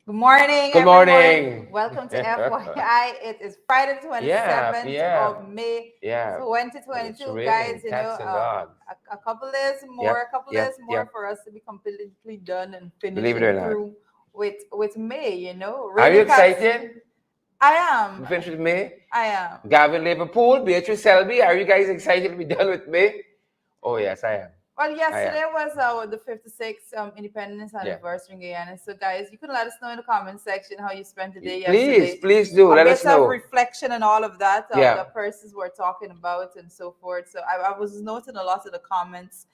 Good morning, Good everyone. morning. Welcome to FYI. It is Friday, the Yeah, 27th yeah, of May, yeah. But it's 2022. Guys, raining cats and dogs. a couple days more, Yep, a couple days yep, more yep. for us to be completely done and finished Believe it or and not. through with May, Are you Raining cats. excited? I am. We finished with May. I am. Gavin Liverpool, Beatrice Selby. Are you guys excited to be done with May? Oh yes, I am. Well, I am. yesterday was the 56th Independence Yeah. anniversary in Guyana. So, guys, you can let us know in the comment section how you spent the day Please, yesterday. please do. A Let bit us of know. reflection and all of that, Yeah. the persons were talking about and so forth. So, I was noting a lot of the comments,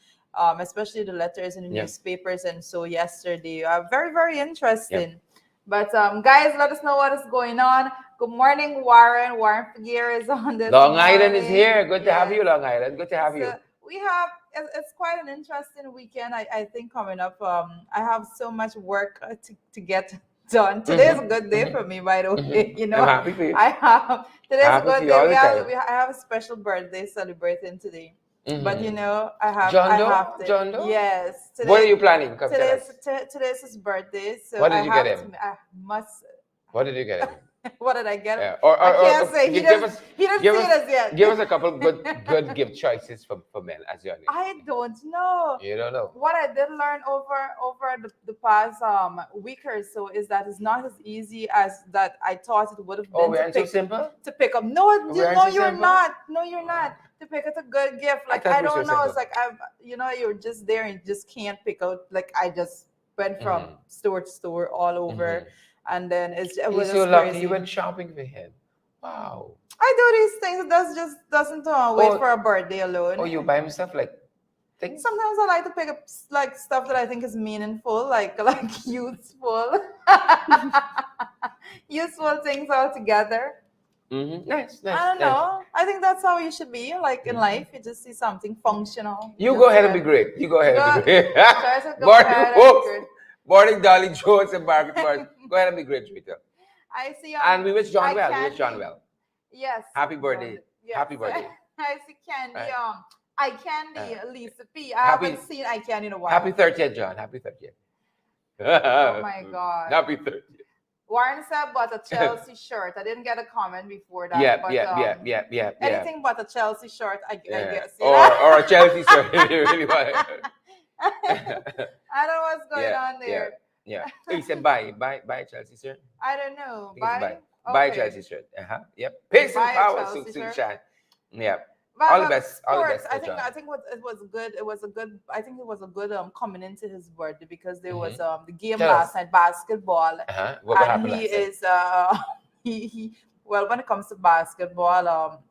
especially the letters in the Yeah. newspapers and so yesterday. Very, very interesting. But, guys, let us know what is going on. Good morning, Warren. Warren Figueroa is on this Long Island is morning. here. Good to have Yes. you, Long Island. Good to have you. So we have it's quite an interesting weekend. I think coming up. I have so much work to get done. Today is a good day for me, by the way. I'm happy for you. I have today's a Happy for good you day. all the time. I have a special birthday celebrating today. But John I Doe? have to. John Doe? Yes, What are today you planning? Come tell us. today's his birthday, so What I did you get have him? to. I must. What did you get him? What did I get him? Yeah. I can't say. Give us He didn't give see us it as yet. give us a couple good gift choices for men as your name. I don't know. You don't know. What I did learn over the past week or so is that it's not as easy as that I thought it would have Oh, been we aren't so simple? to pick up. No, We aren't so you're simple? not. No, you're not. To pick up a good gift, I like thought I we were so don't know. It's simple. like you're just there and you just can't pick out. Like I just went from store to store all over, and then it was He's so just lucky crazy. you went shopping for him. Wow. I do these things. It doesn't wait Oh, for a birthday alone. oh, you buy him stuff like things? Sometimes I like to pick up like stuff that I think is meaningful, like useful, useful things all together. Nice, I nice, don't nice. know. I think that's how you should be. Like in life, you just see something functional. You just go ahead and be great. You go ahead and be great. Try to go Morning, ahead and be folks. great. Morning, Dolly Jones and Margaret Morris. Go ahead and be great, Rita. I see. And we wish John I well. We can wish John be- well. Yes. Happy birthday. John, yes. Happy birthday. I see Candy. Right. I Candy. Lisa P. I happy- haven't seen I Candy in a while. Happy 30th, John. Happy 30th. Oh my God. Happy 30th. Warren said but a Chelsea shirt. I didn't get a comment before that. Yeah, but, yeah. Anything but a Chelsea shirt, I guess. Or a Chelsea shirt if you really want it. I don't know what's going on there. Yeah. Oh, you said buy a Chelsea shirt? I don't know. I think it's Buy? Buy a Okay. Chelsea shirt. Yep. Pace Buy and a power, Chelsea soon shirt. shine. Yeah. But, All the best. All the sports, best. I think it was good. It was a good. I think it was a good coming into his birthday because there was the game Tell last us. night, basketball, What and happened he last night? is he well when it comes to basketball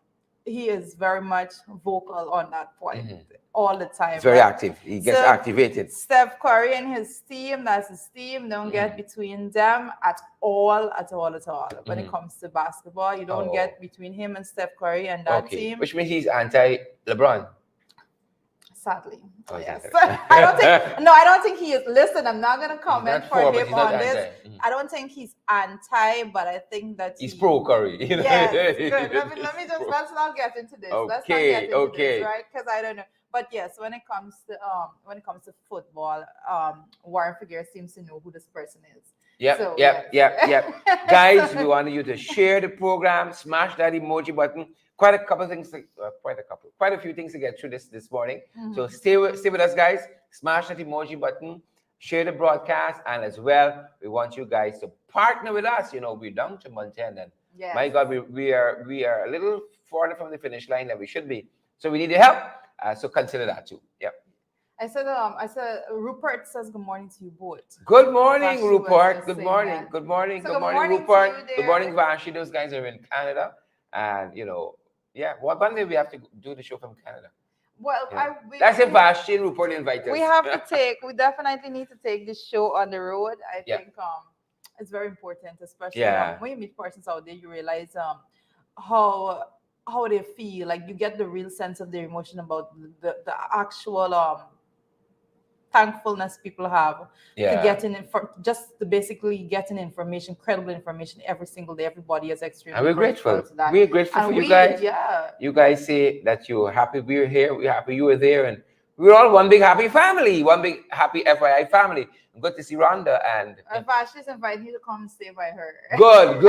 he is very much vocal on that point all the time. He's very Like, active. He gets so activated. Steph Curry and his team, that's his team, don't get between them at all. When it comes to basketball, you don't get between him and Steph Curry and that team. Which means he's anti-LeBron. Sadly. Oh, Yes. he's I don't think he is. Listen, I'm not gonna comment not for for, but him he's not on this. anti. I don't think he's anti, but I think that He's pro Curry. Yes, good. Let's not get into this. Let's not get into this, right? Because I don't know. But yes, when it comes to football, Warren Figueroa seems to know who this person is. Yep. So, yes. Guys, we want you to share the program, smash that emoji button. Quite a few things to get through this morning. So stay with us, guys. Smash that emoji button, share the broadcast, and as well, we want you guys to partner with us. We're down to Montana, and my God, we are a little further from the finish line than we should be. So we need your help. So consider that too. Yep. I said Rupert says good morning to you both. Good morning, Vashi was Rupert. just Good saying morning. that. Good morning. So Good morning, to Rupert. you Good there. morning, Vashi. Those guys are in Canada, and one day we have to do the show from Canada. Well, That's if Vashi and Rupert invite us. we definitely need to take this show on the road. I think it's very important, especially when you meet persons out there, you realize how they feel. Like you get the real sense of their emotion about the actual thankfulness people have to getting just to basically getting information, credible information every single day. Everybody is extremely and we're grateful. to that. We're grateful And for you guys. Yeah. You guys say that you're happy we're here. We're happy you were there, and We're all one big happy family, one big happy FYI family. Good to see Rhonda and. Ashley's inviting you to come and stay by her. Good.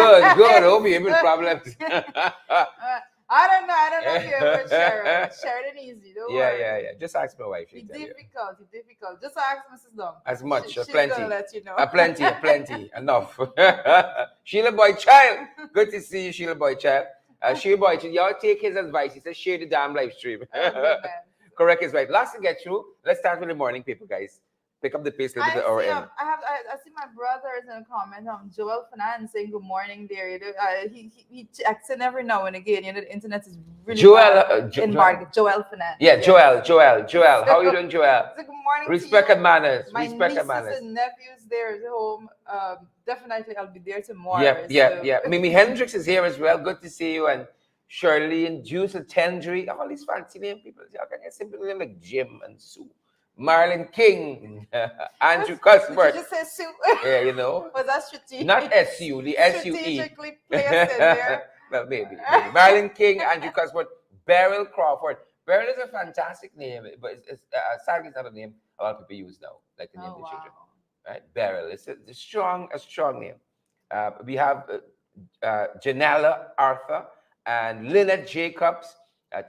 Hope you're having problems. I don't know if you're with Sharon, but Sharon easy. Don't worry. Yeah. Just ask my wife. It's difficult. Just ask Mrs. Long. As much, she's plenty. Gonna let you know. Plenty, enough. Sheila Boy Child, good to see you, Sheila Boy Child. Sheila Boy Child, y'all take his advice. He says share the damn live stream. Correct his right. Lots to get through. Let's start with the morning paper, guys. Pick up the pace a little bit at our end. I see my brothers in a comment on Joel Fernand saying good morning there. He checks in every now and again. The internet is really Joel Fernand. Yeah, Joel. How are you doing, Joel? Good morning. Respect and manners. My nieces and nephews there at home. Definitely, I'll be there tomorrow. Yeah. Mimi Hendricks is here as well. Good to see you. And Shirley and Juice and Tendry. All these fancy name people. I can get simple name like Jim and Sue. Marlon King, Andrew Cuthbert. Did you just say Sue? Yeah, Was that strategic? Not S-U, the S-U-E. Strategically placed in there. Well, maybe. Marlon King, Andrew Cuthbert, Beryl Crawford. Beryl is a fantastic name, but it's sadly it's not a name a lot of people use now, like the name of the children. Right? Beryl. It's a strong name. We have Janella Arthur and Lynette Jacobs.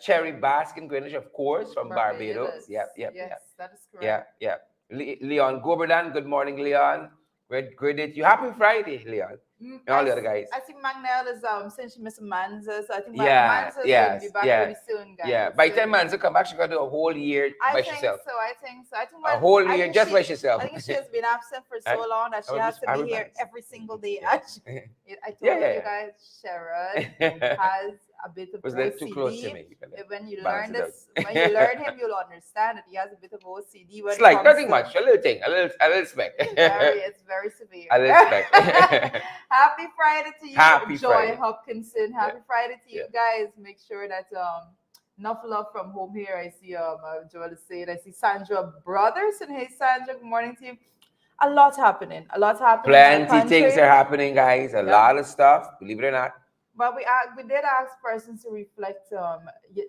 Cherry Baskin Greenwich, of course, from Barbados. Yes, that is correct. Yeah. Leon Goberdan, good morning, Leon. Great day to you. Happy Friday, Leon. All the other guys. I think Magnell is saying she missed Manza, so I think Manza will be back pretty soon, guys. Yeah, by the time Manza come back, she's going to do a whole year by herself. I think so. A whole year just by herself. I think she has been absent for so long that she has to be here every single day. I told you guys, Sharon has a bit of OCD. Too close to me? When you learn him, you'll understand that he has a bit of OCD. It's like nothing much, a little thing, a little speck. It's very severe. A little speck. Happy Friday to you, Joy Friday. Hopkinson. Happy Friday to you guys. Make sure that enough love from home here. I see Joel is saying. I see Sandra Brothers, and hey Sandra, good morning to you. A lot happening. Plenty things are happening, guys. A lot of stuff. Believe it or not. But we did ask persons to reflect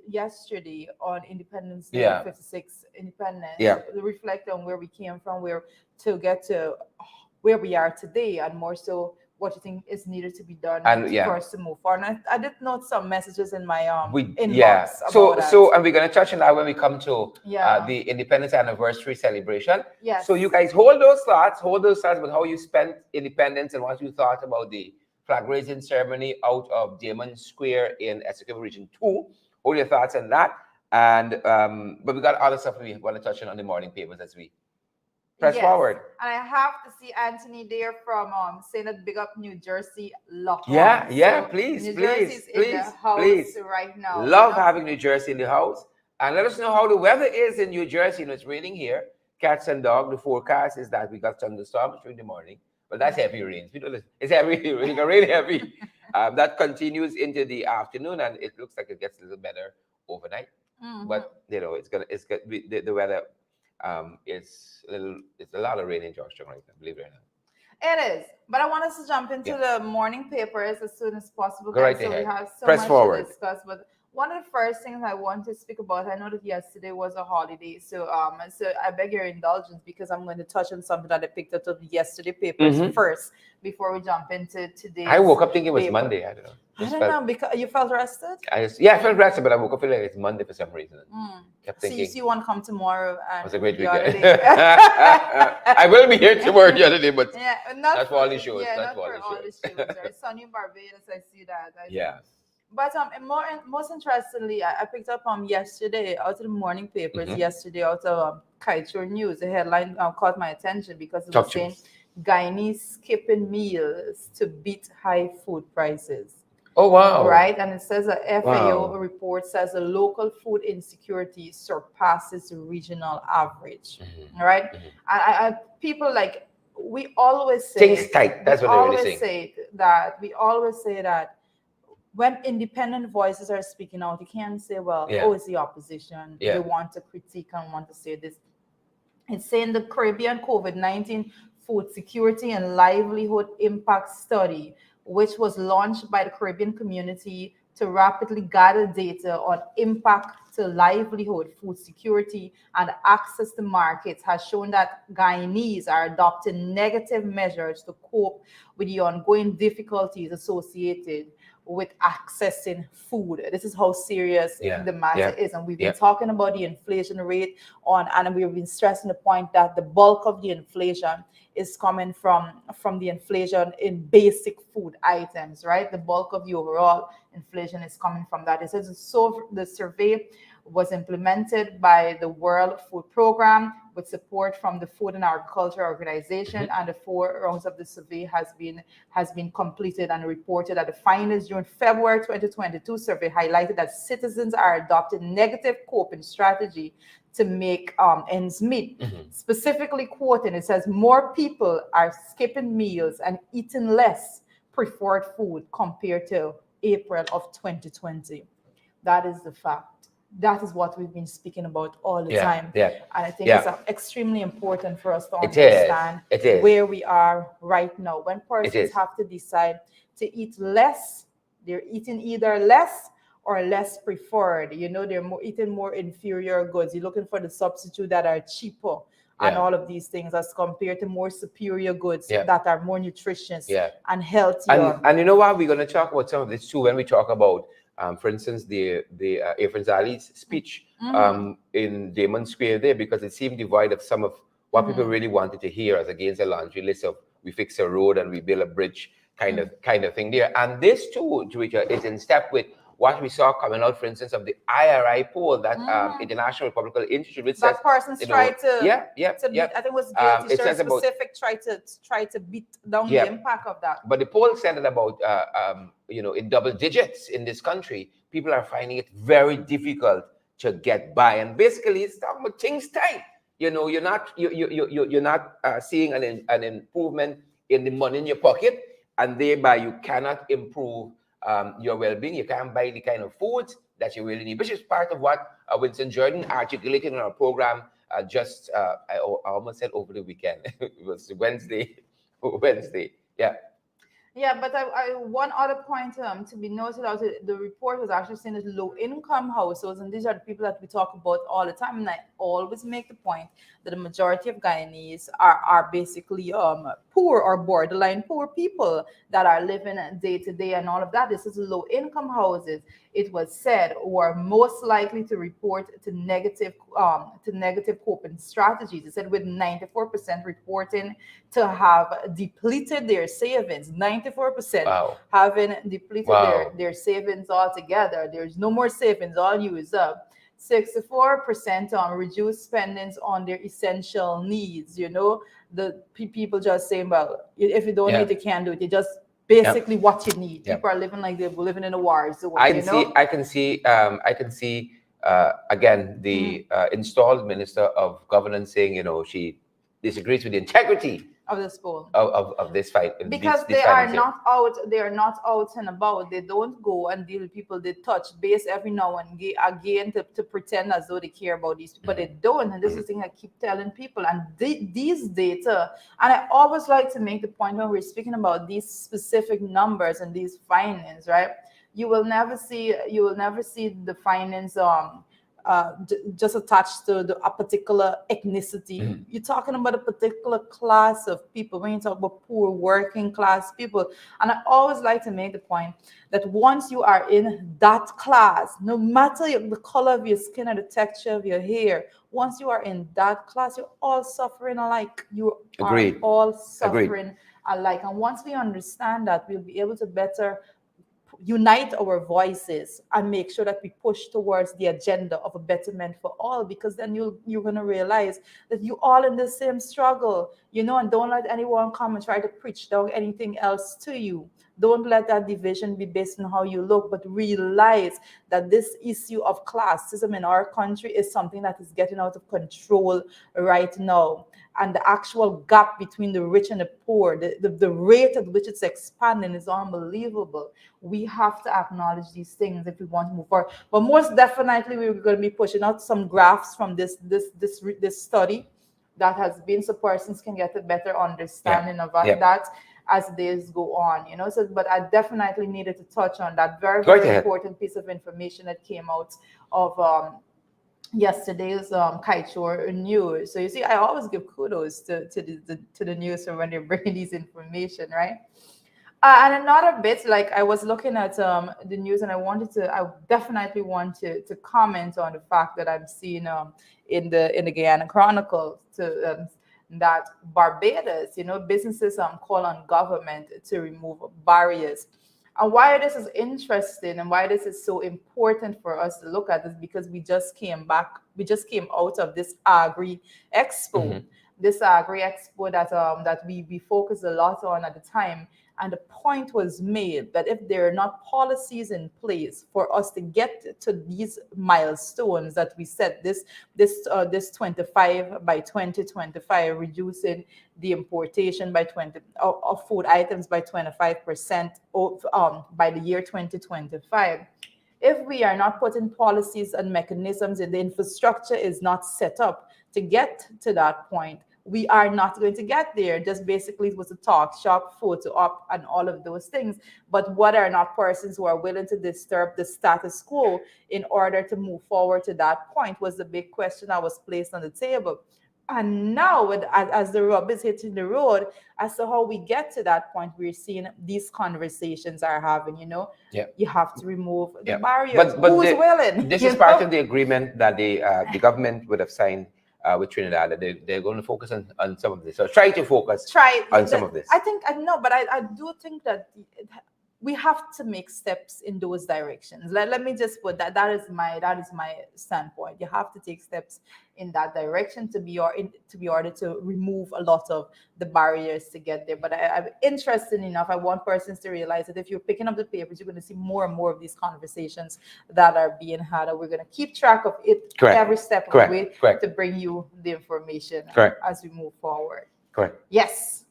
yesterday on Independence Day, 56 Independence. Reflect on where we came from, where to get to where we are today, and more so what you think is needed to be done for us to move forward. And I did note some messages in my inbox. So and we're gonna touch on that when we come to the Independence Anniversary celebration. Yes. So you guys hold those thoughts about how you spent independence and what you thought about the flag raising ceremony out of Damon Square in Essequibo Region 2. Hold your thoughts on that. And but we got other stuff we want to touch on the morning papers as we press forward. And I have to see Anthony there from saying that big up New Jersey lock. Please, in the house right now. Love having New Jersey in the house. And let us know how the weather is in New Jersey. It's raining here. Cats and dog. The forecast is that we got thunderstorms during the morning. But that's heavy rain. It's heavy rain, really heavy. That continues into the afternoon, and it looks like it gets a little better overnight. But it's gonna. The weather it's a lot of rain in Georgetown right now. Believe it or not. It is. But I want us to jump into the morning papers as soon as possible. Go right ahead. We have so Press much forward. to discuss. But one of the first things I want to speak about, I know that yesterday was a holiday, so I beg your indulgence because I'm going to touch on something that I picked up of yesterday papers first before we jump into today. I woke up thinking it was Monday. I don't know. I don't know because you felt rested. I felt rested, but I woke up feeling like it's Monday for some reason. Kept thinking. So you want to come tomorrow? And it was a great weekend. I will be here tomorrow the other day, but not for all the shows. Not for all the shows. There's sunny Barbados. I see that. But most interestingly, I picked up yesterday out of the morning papers. Yesterday out of Kaiser News, the headline caught my attention because it was saying Guyanese skipping meals to beat high food prices. Oh wow! Right, and it says a FAO report says the local food insecurity surpasses the regional average. Right, and people like we always say things tight. That's what they really say. We always say that. When independent voices are speaking out, you can't say, it's the opposition. They want to critique and want to say this. It's saying the Caribbean COVID-19 Food Security and Livelihood Impact Study, which was launched by the Caribbean community to rapidly gather data on impact to livelihood, food security, and access to markets has shown that Guyanese are adopting negative measures to cope with the ongoing difficulties associated with accessing food. This is how serious the matter is. And we've been talking about the inflation rate and we've been stressing the point that the bulk of the inflation is coming from the inflation in basic food items, right? The bulk of the overall inflation is coming from that. It says so. The survey was implemented by the World Food Program with support from the Food and Agriculture Organization, and the 4 rounds of the survey has been completed and reported that the findings during February 2022 survey highlighted that citizens are adopting negative coping strategy to make ends meet. Specifically quoting, it says more people are skipping meals and eating less preferred food compared to April of 2020. That is the fact. That is what we've been speaking about all the time. And I think it's extremely important for us to understand where we are right now. When persons have to decide to eat less, they're eating either less or less preferred. You know, they're eating more inferior goods. You're looking for the substitute that are cheaper and all of these things as compared to more superior goods that are more nutritious and healthier. And you know what? We're going to talk about some of this too when we talk about for instance, the Irfan Zali's speech in Damon Square there, because it seemed devoid of some of what people really wanted to hear, as against a laundry list of we fix a road and we build a bridge kind of thing there. And this too, Georgia, is in step with what we saw coming out, for instance, of the IRI poll that International Republican Institute, which that says, person's tried to beat, I think it was Gates, it says specific, try to beat down the impact of that. But the poll said that about in double digits in this country, people are finding it very difficult to get by, and basically it's talking about things tight. You know, you're not seeing an improvement in the money in your pocket, and thereby you cannot improve your well-being. You can't buy the kind of foods that you really need, which is part of what Winston Jordan articulated in our program I almost said over the weekend. It was Wednesday. Yeah, but I one other point to be noted out, the report was actually saying that low-income households, and these are the people that we talk about all the time, and I always make the point that the majority of Guyanese are basically poor or borderline poor people that are living day to day and all of that. This is low-income houses, it was said, were most likely to report to negative coping strategies. It said with 94% reporting to have depleted their savings, 94% having depleted their savings altogether. There's no more savings, all used up. 64% reduced spendings on their essential needs. You know, the people just saying, well, if you don't need, you can't do it. You just basically what you need. People are living like they're living in a war zone. I can see again the installed Minister of Governance saying, you know, she disagrees with the integrity of this poll of this fight, because they are not out and about. They don't go and deal with people. They touch base every now and again to pretend as though they care about these people, but they don't. And this is the thing I keep telling people. And these data, and I always like to make the point when we're speaking about these specific numbers and these findings, right? You will never see the findings just attached to a particular ethnicity. You're talking about a particular class of people when you talk about poor working class people. And I always like to make the point that once you are in that class, no matter the color of your skin or the texture of your hair, once you are in that class, you're all suffering alike. You are all suffering alike. And once we understand that, we'll be able to better unite our voices and make sure that we push towards the agenda of a betterment for all, because then you're going to realize that you all in the same struggle, you know, and don't let anyone come and try to preach down anything else to you. Don't let that division be based on how you look, but realize that this issue of classism in our country is something that is getting out of control right now. And the actual gap between the rich and the poor, the rate at which it's expanding is unbelievable. We have to acknowledge these things if we want to move forward. But most definitely, we're going to be pushing out some graphs from this study that has been, so persons can get a better understanding of that as days go on, you know. So, but I definitely needed to touch on that very important piece of information that came out of yesterday's kite show news. So you see, I always give kudos to the news for when they're bringing these information, right? And another bit, like I was looking at the news, and I definitely want to comment on the fact that I'm seeing in the Guyana Chronicle that Barbados, businesses call on government to remove barriers. And why this is interesting and why this is so important for us to look at is because we just came out of this Agri Expo, this Agri Expo that we focused a lot on at the time. And the point was made that if there are not policies in place for us to get to these milestones that we set, this 25 by 2025, reducing the importation by 20 of food items by 25% by the year 2025. If we are not putting policies and mechanisms and the infrastructure is not set up to get to that point, we are not going to get there. Just basically it was a talk shop, photo op, and all of those things. But what are not persons who are willing to disturb the status quo in order to move forward to that point was the big question that was placed on the table. And now, as the rubber is hitting the road, as to how we get to that point, we're seeing these conversations are having. Yeah. You have to remove the Yeah. barriers. But Who's willing? this is part of the agreement that the government would have signed with Trinidad. That they're going to focus on some of this, or try to focus on some of this. I think I know, but I do think that we have to make steps in those directions. Let me just put that is my standpoint. You have to take steps in that direction to be order to remove a lot of the barriers to get there. But I'm interested enough. I want persons to realize that if you're picking up the papers, you're going to see more and more of these conversations that are being had, and we're going to keep track of it every step of the way to bring you the information as we move forward. Correct. Yes.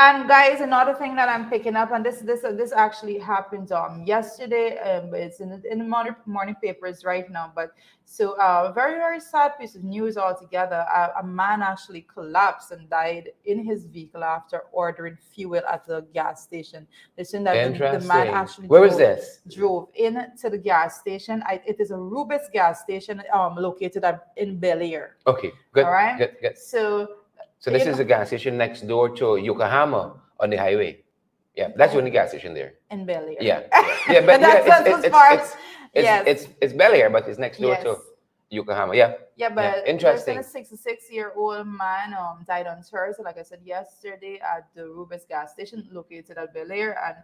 And guys, another thing that I'm picking up, and this actually happened yesterday, but it's in the morning papers right now. But so very, very sad piece of news altogether. A man actually collapsed and died in his vehicle after ordering fuel at the gas station. They're saying that the man actually drove into the gas station. It is a Rubis gas station located in Bel Air. Okay, good. All right. Good. So this is a gas station next door to Yokohama on the highway. Yeah, that's the only gas station there. In Bel Air. Yeah, but it's Bel Air, but it's next door to Yokohama. Yeah, but interesting. A 66-year-old man died on Thursday, like I said yesterday, at the Rubis gas station located at Bel Air, and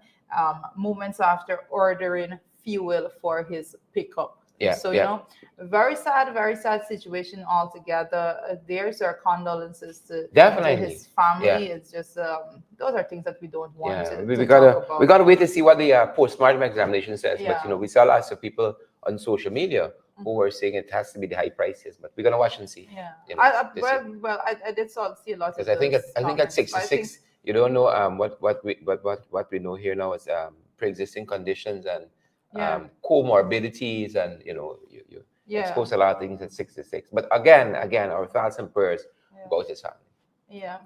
moments after ordering fuel for his pickup. So very sad situation altogether. There's our condolences to his family. It's just those are things that we don't want to talk about. We gotta wait to see what the postmortem examination says. But we saw lots of people on social media who were saying it has to be the high prices. But we're gonna watch and see. I did see a lot of. Because I think at 66, you don't know what we know here now is pre-existing conditions and comorbidities, and you expose a lot of things at 66. But again, our thoughts and prayers about his family. Yeah,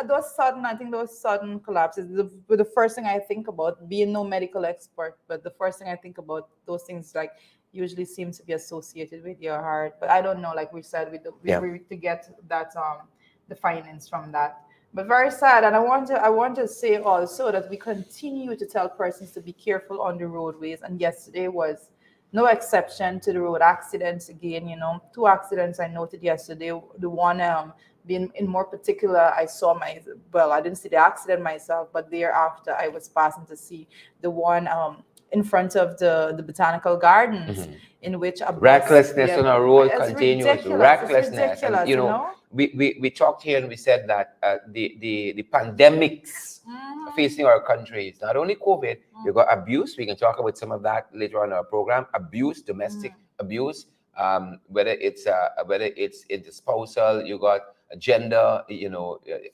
those sudden collapses. The first thing I think about, being no medical expert, but the first thing I think about, those things like usually seem to be associated with your heart. But I don't know, like we said, we to get that the findings from that. But very sad, and I want to say also that we continue to tell persons to be careful on the roadways. And yesterday was no exception to the road accidents. Again, 2 accidents I noted yesterday. The one being in more particular, I didn't see the accident myself, but thereafter I was passing to see the one in front of the botanical gardens, in which a recklessness on our road continues. Recklessness, and, we talked here and we said that the pandemics facing our country is not only COVID. You got abuse. We can talk about some of that later on in our program. Abuse, domestic abuse, whether it's interspousal. You got gender.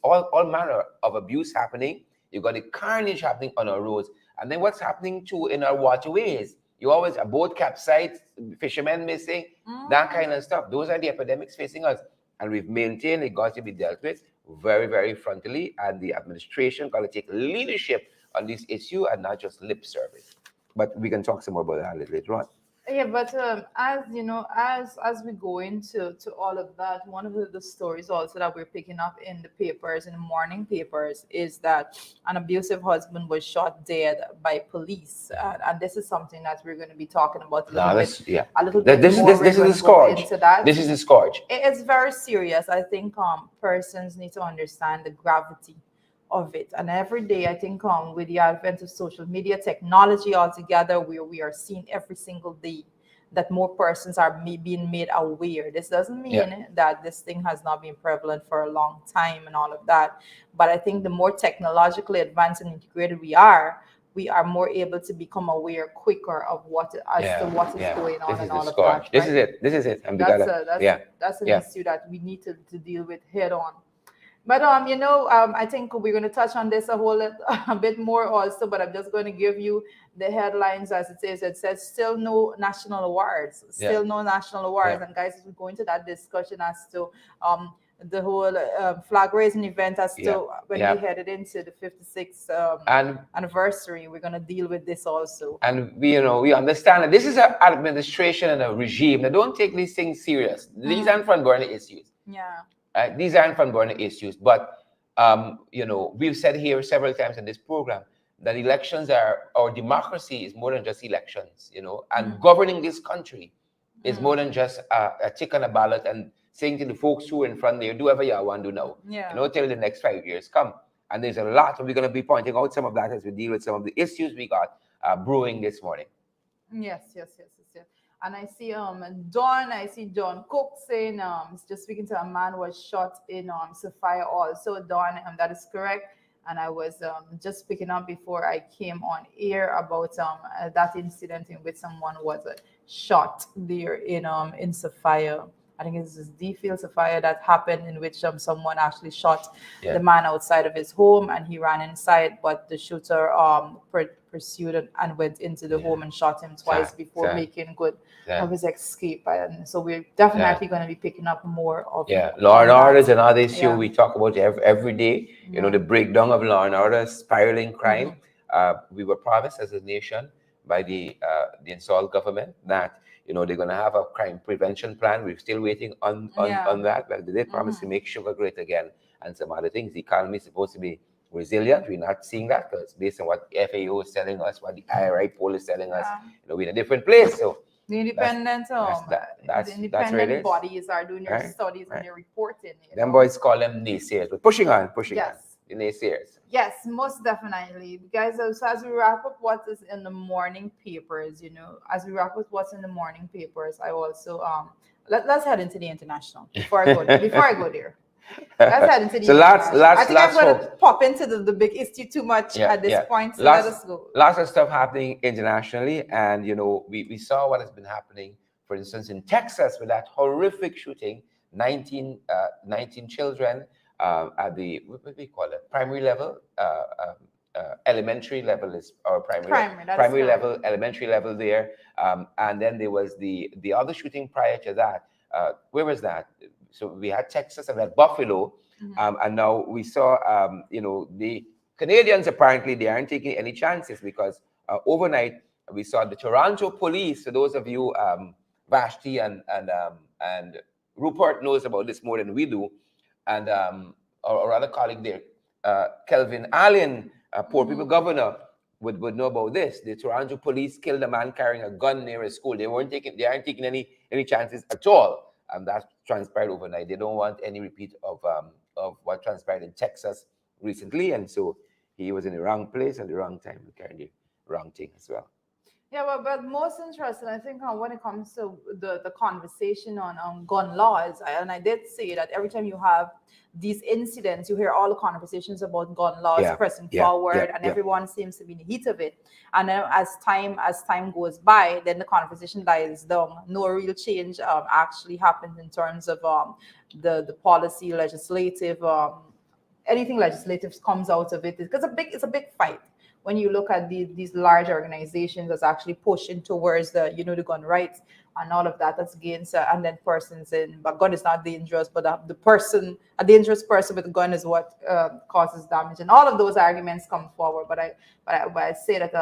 All manner of abuse happening. You got the carnage happening on our roads. And then what's happening too in our waterways? You always a boat capsized, fishermen missing, that kind of stuff. Those are the epidemics facing us, and we've maintained it got to be dealt with very, very frontally. And the administration got to take leadership on this issue and not just lip service. But we can talk some more about that later on. Yeah, but as you know, as we go into all of that, one of the stories also that we're picking up in the papers, in the morning papers, is that an abusive husband was shot dead by police, and this is something that we're going to be talking about No, that's yeah. a little bit more. We're This is going the to go scourge. into that. This is the scourge. It's very serious. I think persons need to understand the gravity of it. And every day, I think with the advent of social media technology altogether, we are seeing every single day that more persons are being made aware. This doesn't mean Yeah. that this thing has not been prevalent for a long time and all of that. But I think the more technologically advanced and integrated we are more able to become aware quicker of what as to what is going on This and is the all of scourge. that, This is right? it. This is it. And we That's gotta. a that's Yeah. that's an Yeah. issue that we need to deal with head on. But I think we're going to touch on this a bit more also. But I'm just going to give you the headlines as it is. It says still no national awards, still no national awards. Yeah. And guys, we go into that discussion as to the whole flag raising event as to when we headed into the 56th And anniversary. We're going to deal with this also. and we understand that this is an administration and a regime that don't take these things serious. These aren't front burner issues. Yeah. These aren't front burner issues. But we've said here several times in this program that elections our democracy is more than just elections, and governing this country is more than just a tick on a ballot and saying to the folks who are in front there, do whatever you want to do now, till the next 5 years come. And there's a lot, and we're going to be pointing out some of that as we deal with some of the issues we got brewing this morning. Yes. And I see John Cook saying just speaking to a man was shot in Sophia also. Don, that is correct. And I was just picking up before I came on air about that incident in which someone was shot there in Sophia. I think it's this D-Field Sophia that happened, in which someone actually shot the man outside of his home, and he ran inside, but the shooter pursued and went into the home and shot him twice before making good of his escape. And so we're definitely going to be picking up more of law and order is another issue we talk about every day. The breakdown of law and order, spiraling crime. We were promised as a nation by the installed government that they're going to have a crime prevention plan. We're still waiting on that. But they did promise to make sugar great again and some other things. The economy is supposed to be resilient. We're not seeing that because based on what FAO is telling us, what the IRI poll is telling us, we're in a different place. So the independent bodies are doing their studies and they're reporting. Them boys call them naysayers, but pushing on. The naysayers. Yes, most definitely. Guys, so as we wrap up what is in the morning papers, as we wrap up what's in the morning papers, I also let's head into the international before I go there. Let's head into the international. I think I'm going to pop into the big issue too much at this point, so let us go. Lots of stuff happening internationally, and we saw what has been happening, for instance, in Texas with that horrific shooting, 19 children at the what do we call it? Primary level, elementary level is our primary level, elementary level there, and then there was the other shooting prior to that. Where was that? So we had Texas and we had Buffalo, and now we saw the Canadians apparently they aren't taking any chances because overnight we saw the Toronto police. So those of you, Vashti and Rupert knows about this more than we do. And our other colleague there, Kelvin Allen, Poor People Governor, would know about this. The Toronto police killed a man carrying a gun near a school. They aren't taking any chances at all. That transpired overnight. They don't want any repeat of what transpired in Texas recently. And so he was in the wrong place at the wrong time, carrying the wrong thing as well. Yeah, but most interesting, I think, when it comes to the conversation on gun laws, and I did say that every time you have these incidents, you hear all the conversations about gun laws pressing forward, and everyone seems to be in the heat of it. And then as time goes by, then the conversation dies down. No real change actually happens in terms of the policy, legislative, anything legislative comes out of it, because it's a big fight. When you look at these large organizations that's actually pushing towards the gun rights and all of that, that's against and then persons but gun is not dangerous, but a dangerous person with a gun is what causes damage, and all of those arguments come forward. But I say that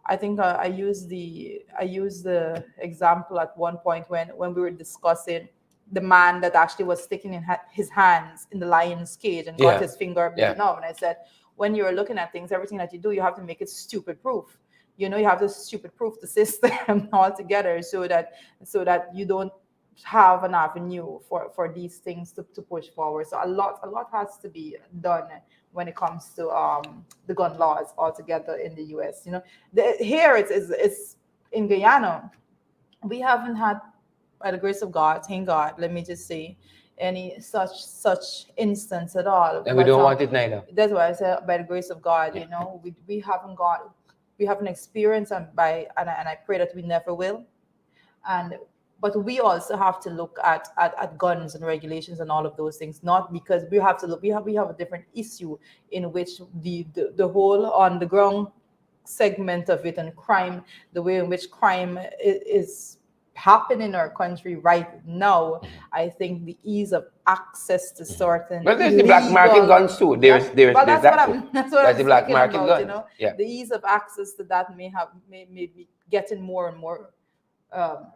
I think I used the example at one point when we were discussing the man that actually was sticking his hands in the lion's cage and got his finger bitten off. And I said, when you're looking at things, everything that you do, you have to make it stupid proof. You know, you have to stupid proof the system altogether, so that you don't have an avenue for these things to push forward. So a lot has to be done when it comes to the gun laws altogether in the US. You know, here it's in Guyana, we haven't had, by the grace of God, thank God, let me just say, any such instance at all. And we don't want it neither. That's why I said, by the grace of God, you know, we haven't experienced, and I pray that we never will. But we also have to look at guns and regulations and all of those things, not because we have to look, we have a different issue in which the whole on the ground segment of it, and crime, the way in which crime is happening in our country right now. I think the ease of access to certain there's the black market guns too. There's that's that that's what I'm the black market about, guns. you know, the ease of access to that may be getting more and more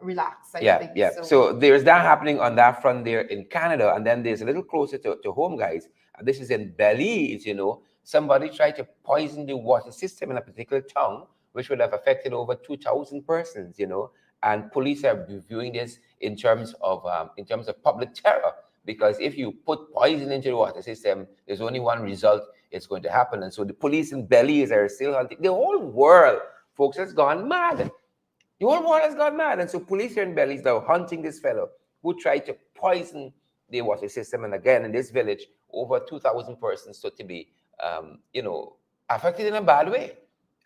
relaxed. I think. So there's that happening on that front there in Canada, and then there's a little closer to home, guys. This is in Belize. You know, somebody tried to poison the water system in a particular town, which would have affected over 2,000 persons. You know, and police are viewing this in terms of public terror, because if you put poison into the water system, there's only one result: it's going to happen. And so the police in Belize are still hunting. The whole world, folks, has gone mad. The whole world has gone mad. And so police here in Belize are hunting this fellow who tried to poison the water system. And again, in this village, over 2,000 persons thought to be, you know, affected in a bad way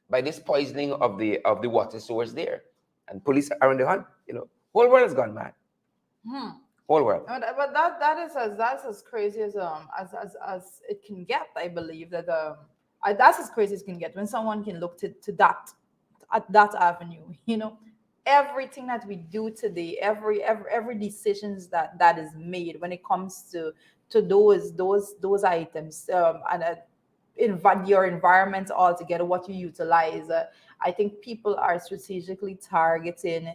by this poisoning of the water source there. And police are on the hunt. You know, whole world has gone mad. Whole world. But that's as crazy as it can get. I believe that that's as crazy as it can get when someone can look to that at that avenue. You know, everything that we do today, every decisions that is made when it comes to those items, and your environment altogether, what you utilize. I think people are strategically targeting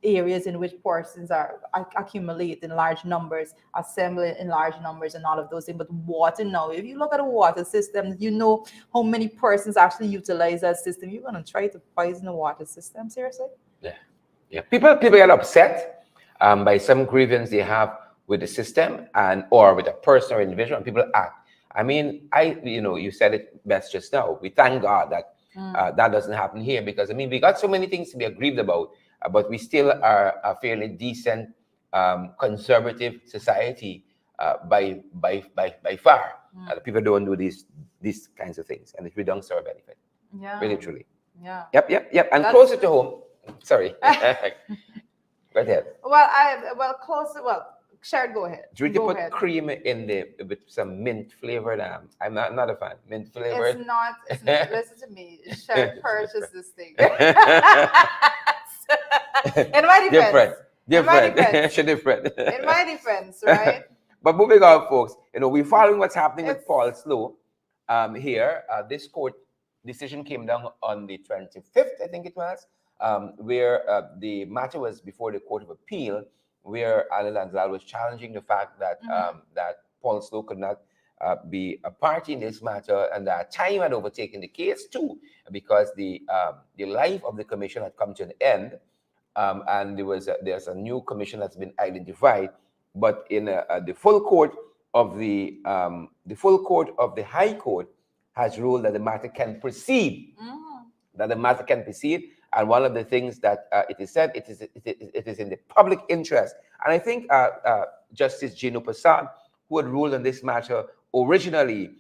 areas in which persons are accumulate in large numbers, assemble in large numbers, and all of those things. But water now, if you look at a water system, you know how many persons actually utilize that system. You're gonna try to poison the water system, seriously? Yeah. People get upset by some grievance they have with the system or with a person or individual, and people act. I mean, you said it best just now. We thank God that that doesn't happen here, because I mean, we got so many things to be aggrieved about. But we still are a fairly decent, conservative society by far. People don't do these kinds of things, and it don't serve benefit. Yeah. Really, truly. Yeah. Yep. And closer to home. Sorry. Go ahead. Sharon, go ahead. Do you put cream in with some mint flavored? I'm not a fan. Mint flavored. It's not. Listen to me. Sharon purchased this thing. In my defense. Different. In my defense, right? But moving on, folks, we're following what's happening with Paul Slow here. This court decision came down on the 25th, I think it was, where the matter was before the Court of Appeal, where Alan Lanzal was challenging the fact that that Paul Slow could not be a party in this matter, and that time had overtaken the case too, because the life of the commission had come to an end, and there's a new commission that's been identified. But in the full court of the High Court has ruled that the matter can proceed. And one of the things that it is said, it is in the public interest. And I think Justice Gino Passad, who had ruled on this matter originally,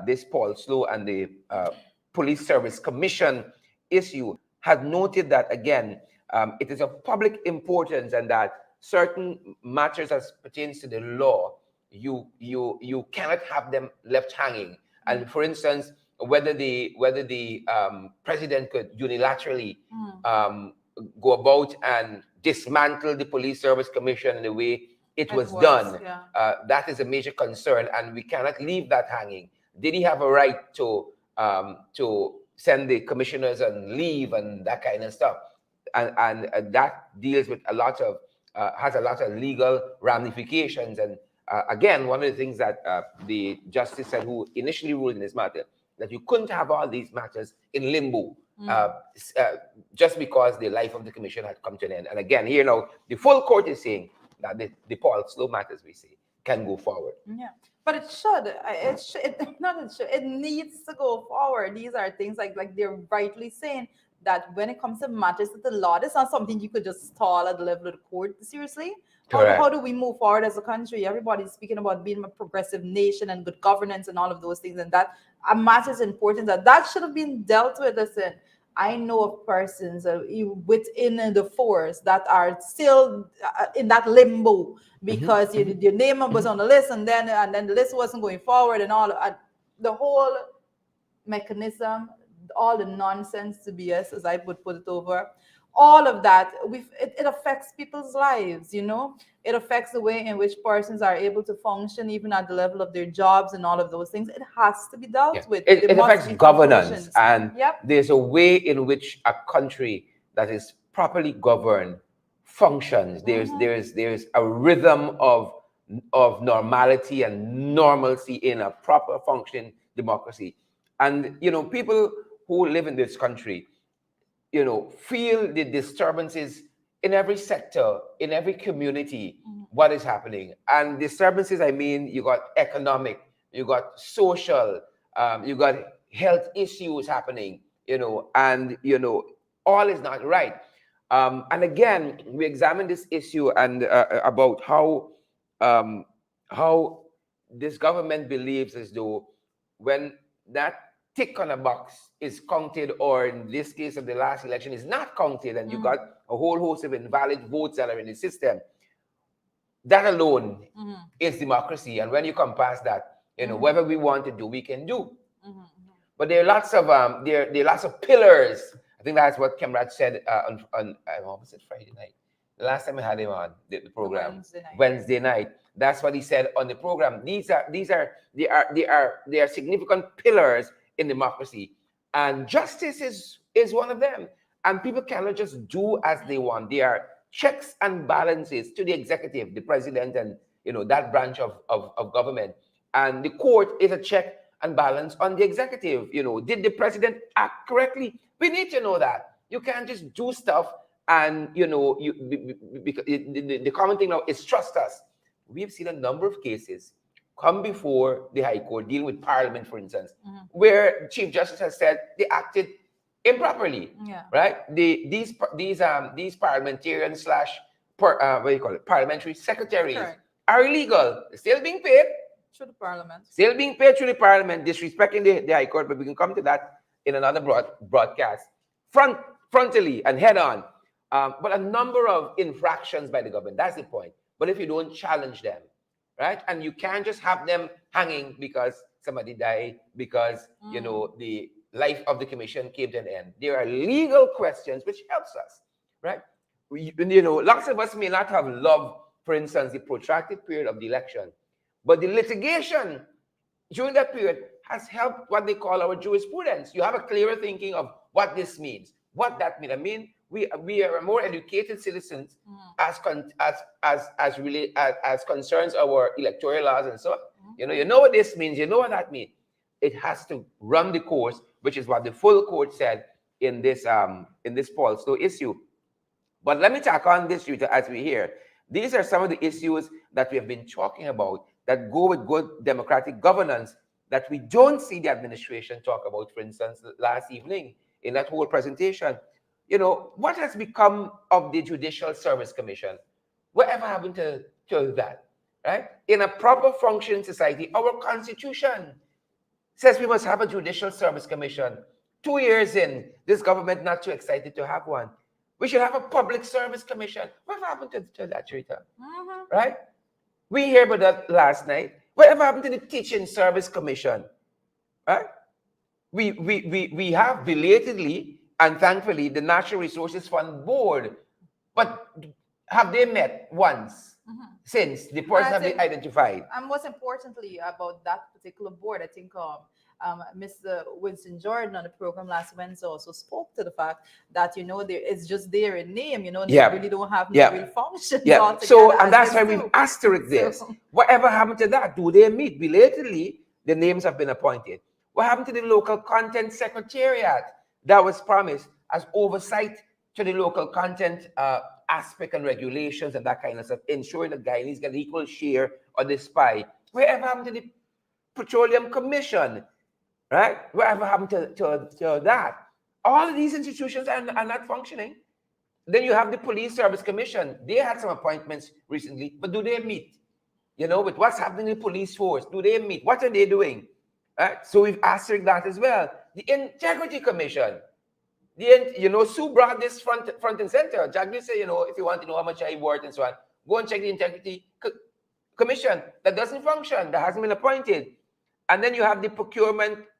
this Paul Slow and the Police Service Commission issue, had noted that, again, it is of public importance, and that certain matters as pertains to the law, you cannot have them left hanging. And for instance, whether the president could unilaterally go about and dismantle the Police Service Commission in the way it was done, that is a major concern, and we cannot leave that hanging. Did he have a right to send the commissioners on leave and that kind of stuff. And that deals with a lot of, has a lot of legal ramifications. And again, one of the things that the justice said, who initially ruled in this matter, that you couldn't have all these matters in limbo just because the life of the commission had come to an end. And again, here now, the full court is saying that the Paul Slow matters, we say, can go forward. Yeah, but it should. Not it should. It needs to go forward. These are things like they're rightly saying that when it comes to matters of the law, it's not something you could just stall at the level of the court. Seriously, how do we move forward as a country? Everybody's speaking about being a progressive nation and good governance and all of those things, and that matters important. That should have been dealt with. Listen, I know of persons within the force that are still in that limbo because your name was on the list and then the list wasn't going forward and all. The whole mechanism, all the nonsense to BS, as I would put it over, all of that, it affects people's lives, It affects the way in which persons are able to function, even at the level of their jobs and all of those things. It has to be dealt with. It affects governance, and there's a way in which a country that is properly governed functions. There's a rhythm of normality and normalcy in a proper functioning democracy. And people who live in this country, feel the disturbances in every sector, in every community, what is happening. And disturbances, I mean, you got economic, you got social, you got health issues happening, and all is not right. And again, we examine this issue and about how this government believes as though when that tick on a box is counted, or in this case of the last election is not counted, and you got a whole host of invalid votes that are in the system, that alone is democracy. And when you come past that, whatever we want to do, we can do. But there are lots of there are lots of pillars. I think that's what Kemrat said on what was it, Friday night? The last time I had him on the program, Wednesday night. That's what he said on the program. They are significant pillars in democracy, and justice is one of them. And people cannot just do as they want. There are checks and balances to the executive, the president, and that branch of government. And the court is a check and balance on the executive. Did the president act correctly? We need to know that. You can't just do stuff and the common thing now is trust us. We've seen a number of cases come before the High Court dealing with Parliament, for instance, where Chief Justice has said they acted improperly, right? These parliamentarians parliamentary secretaries are illegal. They're still being paid through the Parliament. Still being paid through the Parliament, disrespecting the High Court, but we can come to that in another broadcast, frontally and head on. But a number of infractions by the government. That's the point. But if you don't challenge them, right? And you can't just have them hanging because somebody died, because, the life of the commission came to an end. There are legal questions which helps us, right? Lots of us may not have loved, for instance, the protracted period of the election, but the litigation during that period has helped what they call our jurisprudence. You have a clearer thinking of what this means, what that means. I mean, we are more educated citizens as concerns our electoral laws and so on. You know what this means. You know what that means. It has to run the course, which is what the full court said in this Paul Slow issue. But let me tack on this, Rita, as we hear. These are some of the issues that we have been talking about that go with good democratic governance that we don't see the administration talk about, for instance, last evening in that whole presentation. What has become of the Judicial Service Commission? Whatever happened to that, right? In a proper functioning society, our Constitution says we must have a Judicial Service Commission. 2 years in, this government not too excited to have one. We should have a Public Service Commission. What happened to that, Rita? Right? We heard about that last night. Whatever happened to the Teaching Service Commission? Right? We have belatedly and thankfully the Natural Resources Fund Board, but have they met once since the person have been identified? And most importantly about that particular board, I think Mr. Winston Jordan on the program last Wednesday also spoke to the fact that, it's just there in name, they really don't have no real functions altogether. So, and that's why we've asterisked this. Whatever happened to that? Do they meet? Belatedly, the names have been appointed. What happened to the local content secretariat that was promised as oversight to the local content aspect and regulations and that kind of stuff, ensuring that Guyanese get equal share of the spy? Whatever happened to the Petroleum Commission? Right? Whatever happened to that? All of these institutions are not functioning. Then you have the Police Service Commission. They had some appointments recently, but do they meet? With what's happening in the police force, do they meet? What are they doing? Right? So we've asked that as well. The Integrity Commission. Sue brought this front and center. Jagdish said, if you want to know how much I worth and so on, go and check the Integrity Commission. That doesn't function. That hasn't been appointed. And then you have the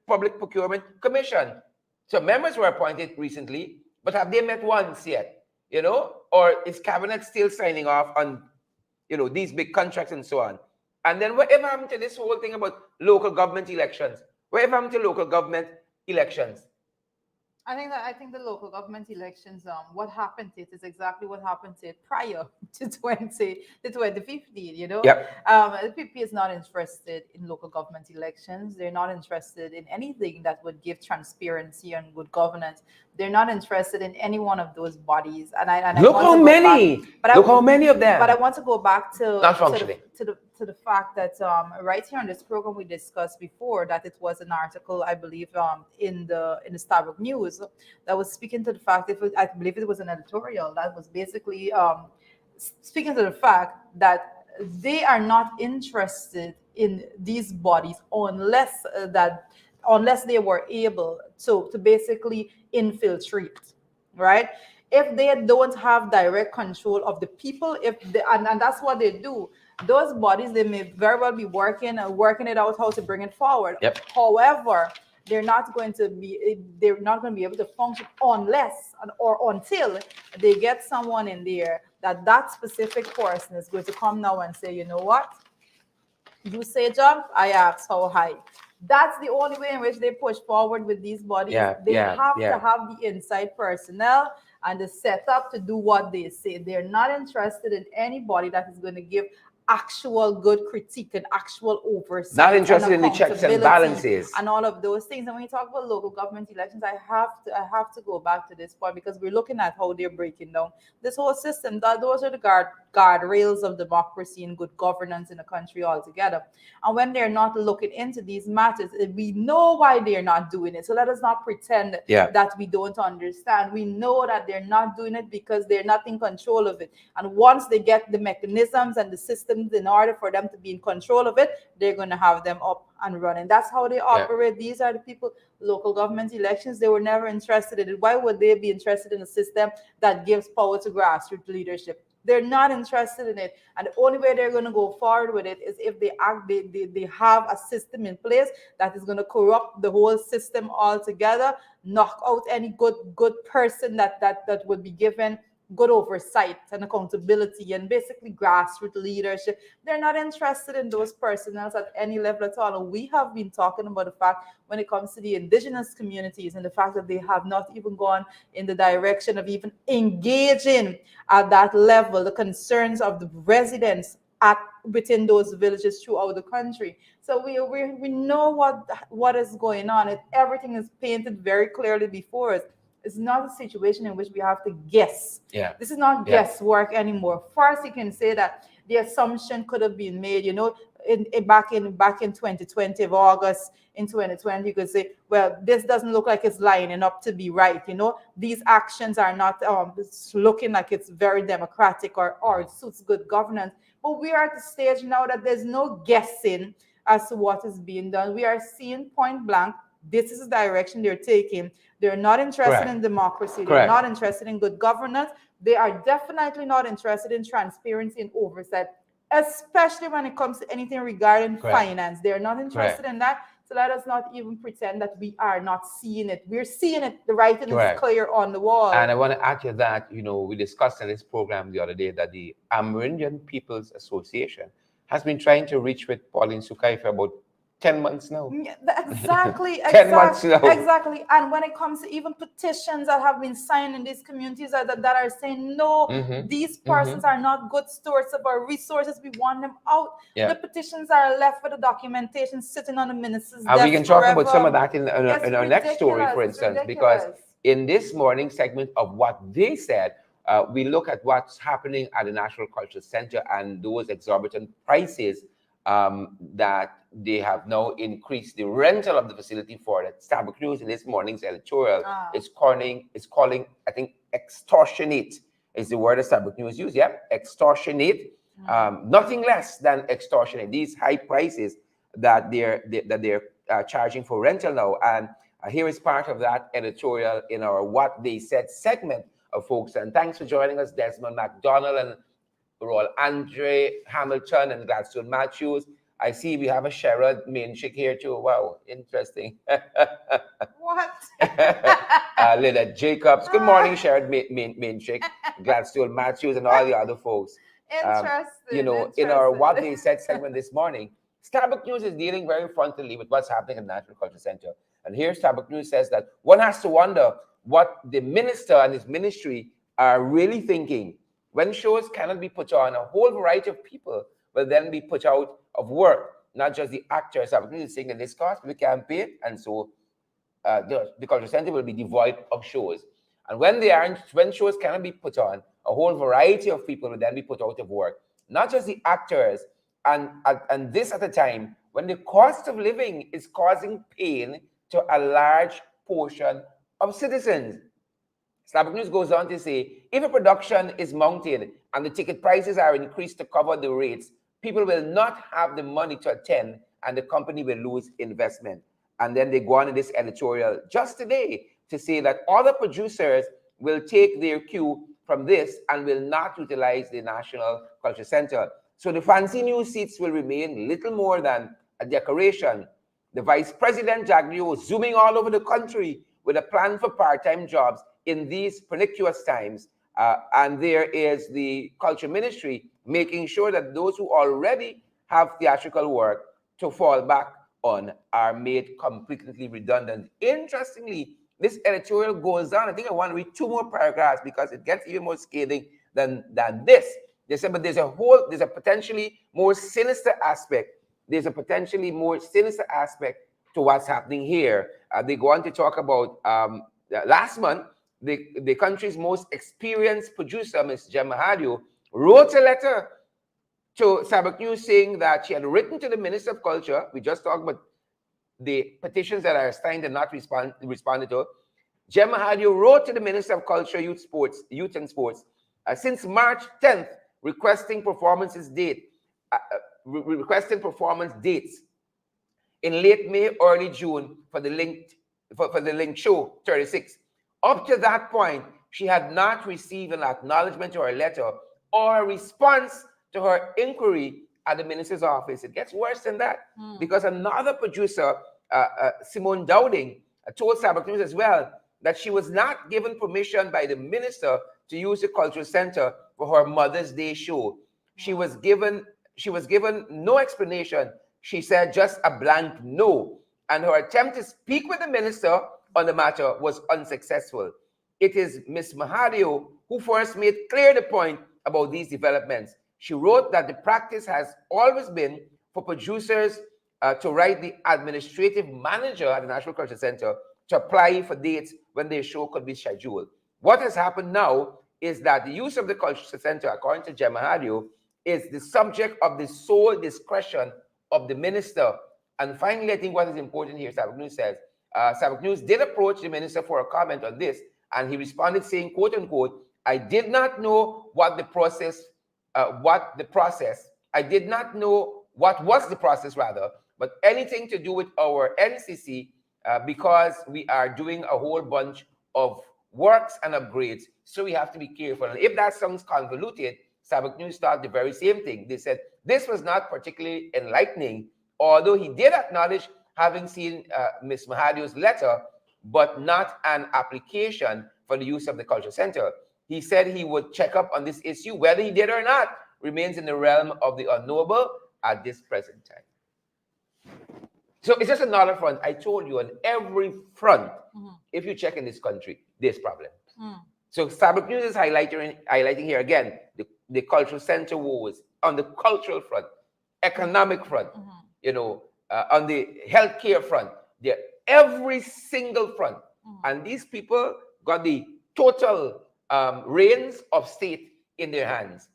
Public Procurement Commission. So members were appointed recently, but have they met once yet? Or is Cabinet still signing off on, these big contracts and so on? And then whatever happened to this whole thing about local government elections? Whatever happened to local government elections? I think the local government elections, what happened to it is exactly what happened to it prior to 2015, The PP is not interested in local government elections. They're not interested in anything that would give transparency and good governance. They're not interested in any one of those bodies. Look how many of them. But I want to go back to not functioning. To the fact that right here on this program we discussed before that it was an article, I believe, in the Starbuck News that was speaking to the fact, I believe it was an editorial that was basically speaking to the fact that they are not interested in these bodies unless they were able to basically infiltrate, right? If they don't have direct control of the people, and that's what they do. Those bodies, they may very well be working it out how to bring it forward. Yep. However, they're not going to be able to function unless or until they get someone in there that specific person is going to come now and say, you know what? You say jump, I ask how high. That's the only way in which they push forward with these bodies. They have to have the inside personnel and the setup to do what they say. They're not interested in anybody that is going to give actual good critique and actual oversight. Not interested in the checks and balances and all of those things. And when you talk about local government elections, I have to go back to this point because we're looking at how they're breaking down this whole system. Those are the guardrails of democracy and good governance in the country altogether. And when they're not looking into these matters, we know why they're not doing it. So let us not pretend that we don't understand. We know that they're not doing it because they're not in control of it. And once they get the mechanisms and the systems in order for them to be in control of it, they're going to have them up and running. That's how they operate. These are the people, local government elections, they were never interested in it. Why would they be interested in a system that gives power to grassroots leadership? They're not interested in it. And the only way they're going to go forward with it is if they have a system in place that is going to corrupt the whole system altogether, knock out any good person that would be given good oversight and accountability and basically grassroots leadership. They're not interested in those personnel at any level at all. And we have been talking about the fact when it comes to the indigenous communities and the fact that they have not even gone in the direction of even engaging at that level the concerns of the residents within those villages throughout the country. So we know what is going on. Everything is painted very clearly before us. It's not a situation in which we have to guess. This is not guesswork anymore. First, you can say that the assumption could have been made, back in 2020 of August in 2020, you could say, well, this doesn't look like it's lining up to be right. These actions are not looking like it's very democratic or it suits good governance. But we are at the stage now that there's no guessing as to what is being done. We are seeing point blank, this is the direction they're taking. They're not interested in democracy. They're not interested in good governance. They are definitely not interested in transparency and oversight, especially when it comes to anything regarding finance. They're not interested in that. So let us not even pretend that we are not seeing it. We're seeing it. The writing is clear on the wall. And I want to add to that, we discussed in this program the other day that the Amerindian People's Association has been trying to reach with Pauline Sukai for about 10 months now. Exactly, 10 months now. exactly. And when it comes to even petitions that have been signed in these communities that are saying, no, these persons are not good stewards of our resources, we want them out. The petitions are left with the documentation sitting on the minister's desk. And we can talk about some of that in our next story, for It's instance, because in this morning segment of what they said, we look at what's happening at the National Cultural Center and those exorbitant prices that they have now increased the rental of the facility for. That Starbucks News in this morning's editorial is calling, I think, extortionate is the word that Starbucks News used. Yeah, extortionate. Nothing less than extortionate. These high prices that they're charging for rental now. And here is part of that editorial in our What They Said segment of folks. And thanks for joining us, Desmond McDonald and Roll Andre Hamilton and Gladstone Matthews. I see we have a Sherrod Mainchick here too. Wow, interesting. What? Lynette Jacobs. Good morning, Sherrod Mainchick, Gladstone Matthews, and all the other folks. Interesting. In our What They Said segment this morning, Starbucks News is dealing very frontally with what's happening at the National Culture Center. And here Starbucks News says that one has to wonder what the minister and his ministry are really thinking. When shows cannot be put on, a whole variety of people will then be put out of work, not just the actors. Starbucks News is saying that this cost we can't pay, and so the Culture Center will be devoid of shows. And when shows cannot be put on, a whole variety of people will then be put out of work, not just the actors, and this at a time when the cost of living is causing pain to a large portion of citizens. Starbucks News goes on to say, if a production is mounted and the ticket prices are increased to cover the rates, people will not have the money to attend and the company will lose investment. And then they go on in this editorial just today to say that other producers will take their cue from this and will not utilize the National Culture Center. So the fancy new seats will remain little more than a decoration. The Vice President Jagdio was zooming all over the country with a plan for part-time jobs in these pernicious times. And there is the Culture Ministry making sure that those who already have theatrical work to fall back on are made completely redundant. Interestingly, this editorial goes on. I think I want to read 2 more paragraphs because it gets even more scathing than this. They said, but there's a potentially more sinister aspect. There's a potentially more sinister aspect to what's happening here. They go on to talk about last month, the country's most experienced producer, Ms. Gemma Hadio, wrote a letter to Starbucks News saying that she had written to the Minister of Culture. We just talked about the petitions that are signed and not responded to. Gemma Hadio wrote to the Minister of Culture, Youth and Sports since March 10th, requesting performance dates in late May, early June for the linked show 36. Up to that point, she had not received an acknowledgement to her letter or a response to her inquiry at the minister's office. It gets worse than that because another producer, Simone Dowding, told Starbucks News as well that she was not given permission by the minister to use the Cultural Center for her Mother's Day show. She was given no explanation. She said just a blank no. And her attempt to speak with the minister on the matter was unsuccessful. It is Ms. Mahadio who first made clear the point about these developments. She wrote that the practice has always been for producers to write the administrative manager at the National Culture Center to apply for dates when their show could be scheduled. What has happened now is that the use of the Culture Center, according to Gemma Hadio, is the subject of the sole discretion of the minister. And finally, I think what is important here, Starbucks News says, Starbucks News did approach the minister for a comment on this, and he responded saying, quote unquote, I did not know what was the process rather, but anything to do with our NCC because we are doing a whole bunch of works and upgrades, so we have to be careful. And if that sounds convoluted, Starbucks News thought the very same thing. They said this was not particularly enlightening, although he did acknowledge having seen Ms. Mahadio's letter, but not an application for the use of the Culture Center. He said he would check up on this issue. Whether he did or not remains in the realm of the unknowable at this present time. So it's just another front. I told you on every front, if you check in this country, there's problems. So Sabbath News is highlighting here again the cultural center woes on the cultural front, economic front, on the healthcare front, every single front. And these people got the total reins of state in their hands.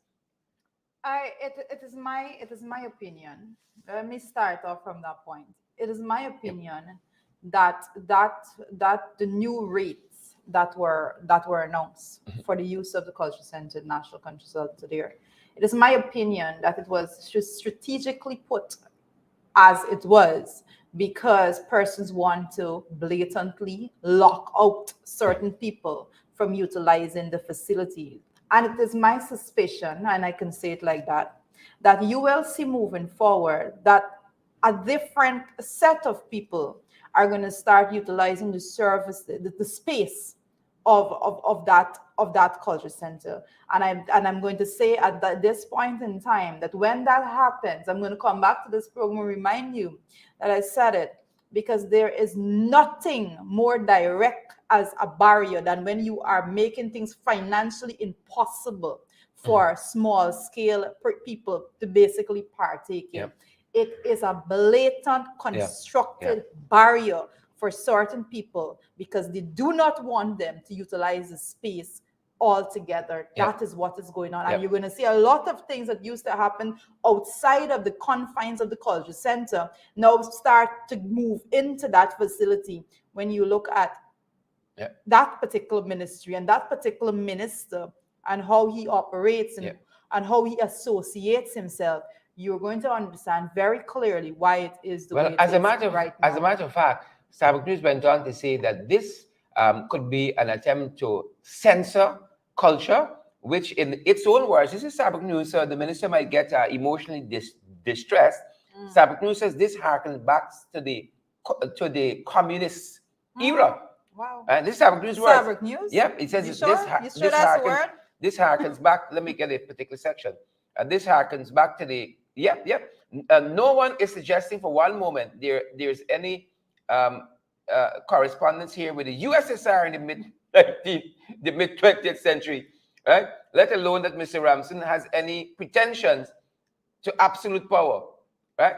It is my opinion. Let me start off from that point. It is my opinion that the new rates that were announced for the use of the culture center, National Culture Center there, it is my opinion that it was strategically put as it was because persons want to blatantly lock out certain people from utilizing the facilities. And it is my suspicion, and I can say it like that, that you will see moving forward that a different set of people are going to start utilizing the service, the space of that culture center. And I'm going to say at this point in time that when that happens, I'm going to come back to this program and remind you that I said it, because there is nothing more direct as a barrier than when you are making things financially impossible for small scale people to basically partake in. It is a blatant constructed barrier for certain people because they do not want them to utilize the space altogether. That is what is going on. And you're going to see a lot of things that used to happen outside of the confines of the culture center now start to move into that facility. When you look at that particular ministry and that particular minister and how he operates and how he associates himself, you're going to understand very clearly why it is the way it is right now. As a matter of fact, Sabbath News went on to say that this could be an attempt to censor culture, which in its own words, this is Sabbath News, so the minister might get emotionally distressed. Sabbath News says this harkens back to the communist era. Wow. And this Sabbath News words. Sabbath News? Yep, it says this harkens back. Let me get a particular section. This harkens back to the no one is suggesting for one moment there's any correspondence here with the USSR in the mid 20th century, right? Let alone that Mr. Ramson has any pretensions to absolute power, right?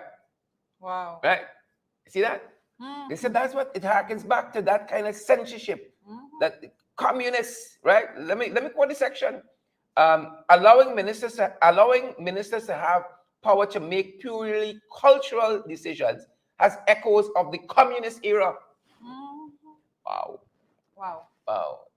Wow. Right? See that? They said that's what it harkens back to, that kind of censorship, that communists, right? Let me quote the section. Allowing ministers to have power to make purely cultural decisions has echoes of the communist era. Wow.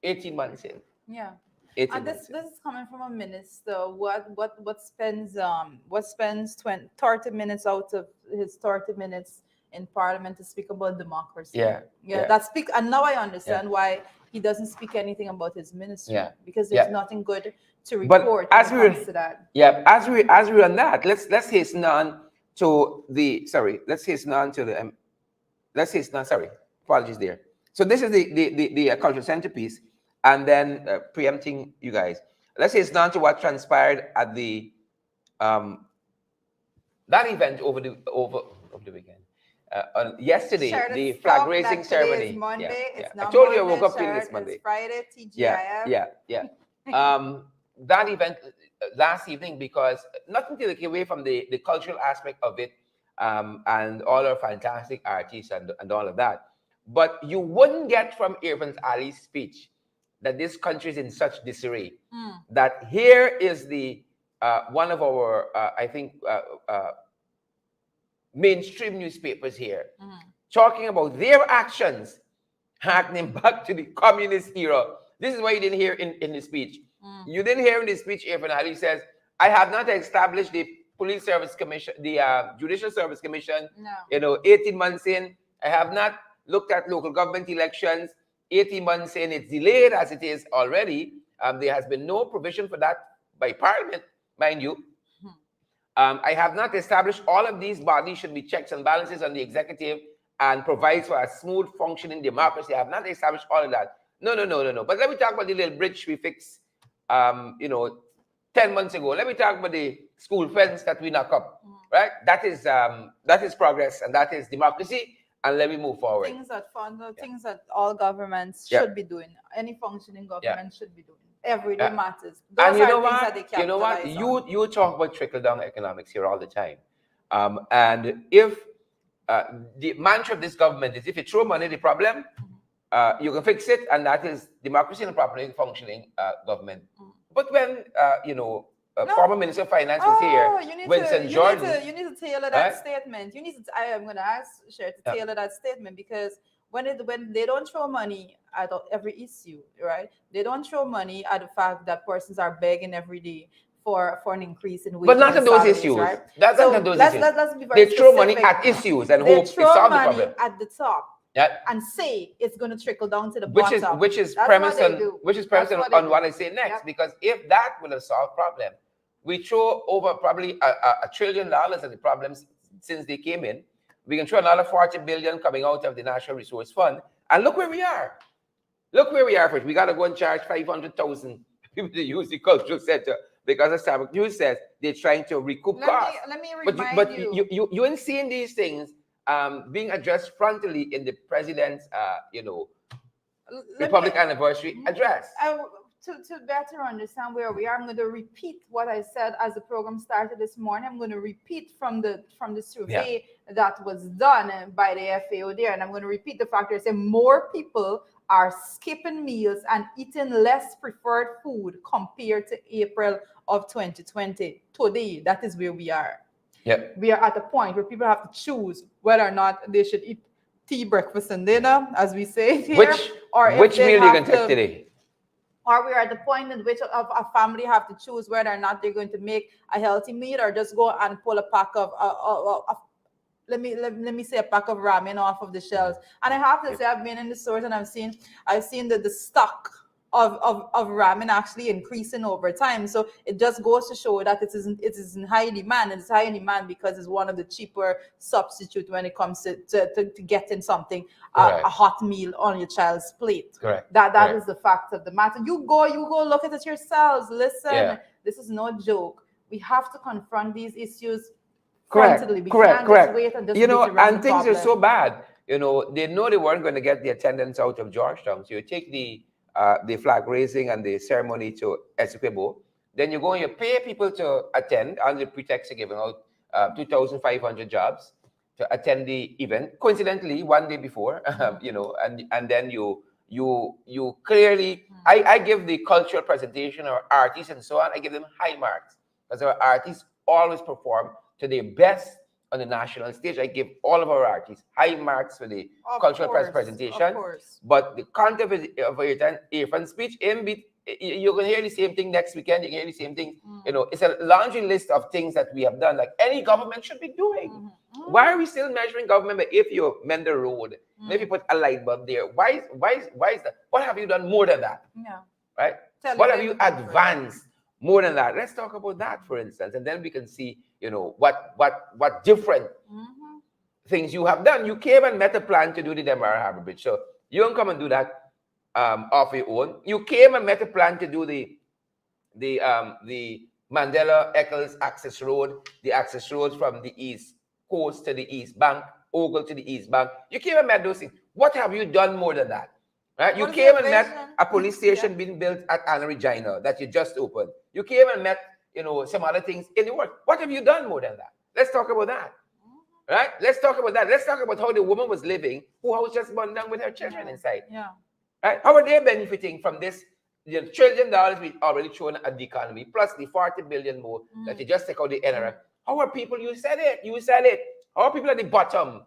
18 months in. Yeah. And this is coming from a minister what spends 30 minutes out of his 30 minutes in parliament to speak about democracy. And now I understand why he doesn't speak anything about his ministry, because there's nothing good to report when it comes to that. As we run that, let's hasten on to the apologies there. So this is the cultural centerpiece, and then preempting you guys, let's hasten on to what transpired at the that event over the weekend. On yesterday, the flag raising ceremony. I told you I woke up feeling this Monday. It's Friday, TGIF. That event last evening, because nothing to take away from the cultural aspect of it, and all our fantastic artists and all of that. But you wouldn't get from Irvin Ali's speech that this country is in such disarray. That here is the one of our mainstream newspapers here talking about their actions harkening back to the communist era. This is what you didn't hear in the speech. You didn't hear in the speech, Irvin Ali says, I have not established the Police Service Commission, the Judicial Service Commission, 18 months in. I have not looked at local government elections. 18 months in, it's delayed as it is already. There has been no provision for that by Parliament, mind you. I have not established all of these bodies should be checks and balances on the executive and provides for a smooth functioning democracy. I have not established all of that. No. But let me talk about the little bridge we fixed, 10 months ago. Let me talk about the school fence that we knock up, right? That is progress, and that is democracy. And let me move forward. Things that all governments should be doing. Any functioning government should be doing. Everyday matters. Those and you are know things what? that they You know what? capitalize on. You talk about trickle down economics here all the time, and if the mantra of this government is if you throw money at the problem, you can fix it, and that is democracy and a properly functioning government. But when former Minister of Finance was here, Winston Jordan. You need to tailor that statement. I am going to ask Cher to tailor that statement, because when they don't throw money at every issue, right? They don't throw money at the fact that persons are begging every day for an increase in wages. But not on those issues. Right? That's not on those issues. Let's be very they throw money at issues and hope it solves the problem. At the top. And say it's going to trickle down to the bottom. Which is premise on what I say next. Because if that will have solved problem, we throw over probably $1 trillion at the problems since they came in. We can throw another 40 billion coming out of the National Resource Fund, and look where we are. Look where we are. First, we got to go and charge 500,000 people to use the cultural center because, as Starbucks News says, they're trying to recoup costs. Let me remind you. You ain't seeing these things being addressed frontally in the president's, Republic anniversary address. To better understand where we are, I'm going to repeat what I said as the program started this morning. I'm going to repeat from the survey that was done by the FAO there, and I'm going to repeat the fact that I say more people are skipping meals and eating less preferred food compared to April of 2020. Today, that is where we are. Yep. We are at a point where people have to choose whether or not they should eat tea, breakfast, and dinner, as we say here. Which meal you can take today? Or we're at the point in which a family have to choose whether or not they're going to make a healthy meal or just go and pull a pack of let me say a pack of ramen off of the shelves. And I have to say, I've been in the stores and I've seen that the stock of ramen actually increasing over time. So it just goes to show that it is in high demand. And it's high in demand because it's one of the cheaper substitute when it comes to getting something, a hot meal on your child's plate. Correct. That is the fact of the matter. You go look at it yourselves. Listen, this is no joke. We have to confront these issues frontally. We can't just wait and just and things are so bad. They know they weren't going to get the attendance out of Georgetown. So you take the flag raising and the ceremony to Essequibo, then you go and you pay people to attend under the pretext of giving out 2,500 jobs to attend the event. Coincidentally, one day before, and then you clearly, I give the cultural presentation or artists and so on, I give them high marks because our artists always perform to their best on the national stage. I give all of our artists high marks for the cultural presentation. But the content of Irfan's speech, you can hear the same thing next weekend. You can hear the same thing. It's a laundry list of things that we have done, like any government should be doing. Why are we still measuring government? But if you mend the road, maybe put a light bulb there. Why is that? What have you done more than that? Yeah. Right? What have you advanced more than that? Let's talk about that, for instance, and then we can see, what different things you have done. You came and met a plan to do the Demerara Harbour Bridge, so you don't come and do that off your own. You came and met a plan to do the Mandela Eccles access road, the access roads from the east coast to the east bank, Ogle to the east bank. You came and met those things. What have you done more than that? Right? You came and met a police station being built at Anna Regina that you just opened. You came and met, some other things in the world. What have you done more than that? Let's talk about that. Right? Let's talk about that. Let's talk about how the woman was living who was just burned down with her children inside. Yeah. Right? How are they benefiting from this? The $1 trillion we already thrown at the economy, plus the 40 billion more that you just take out the NRF. How are people, you said it. How are people at the bottom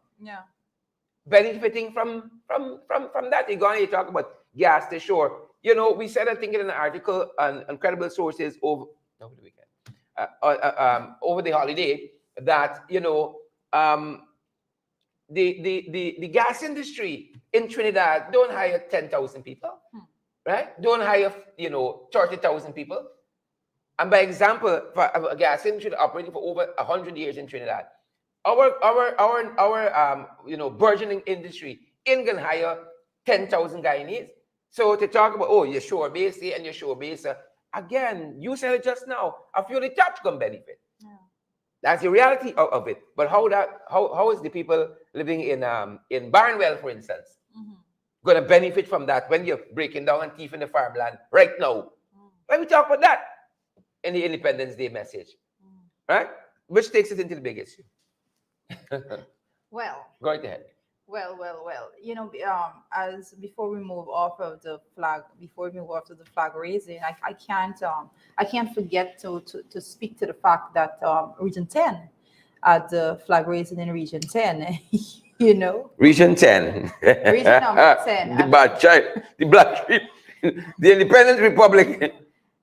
benefiting from that? You talk about gas to shore. We said, I think in an article on credible sources over the weekend, over the holiday, that the gas industry in Trinidad don't hire 10,000 people, right? Don't hire 30,000 people. And by example, for a gas industry operating for over 100 years in Trinidad, our burgeoning industry ain't gonna hire 10,000 Guyanese. So to talk about your shore base here and your shore base, Again, you said it just now. A few of the top can benefit. Yeah. That's the reality of it. But how is the people living in Barnwell, for instance, going to benefit from that when you're breaking down and thieving the farmland right now? Let me talk about that in the Independence Day message, right? Which takes us into the big issue. Well, Go right ahead. well. As before we move off of the flag, before we move off to the flag raising, I can't forget to speak to the fact that Region 10, at the flag raising in Region 10, Region 10. Region number 10. The bad child, the black sheep, the Independent Republic.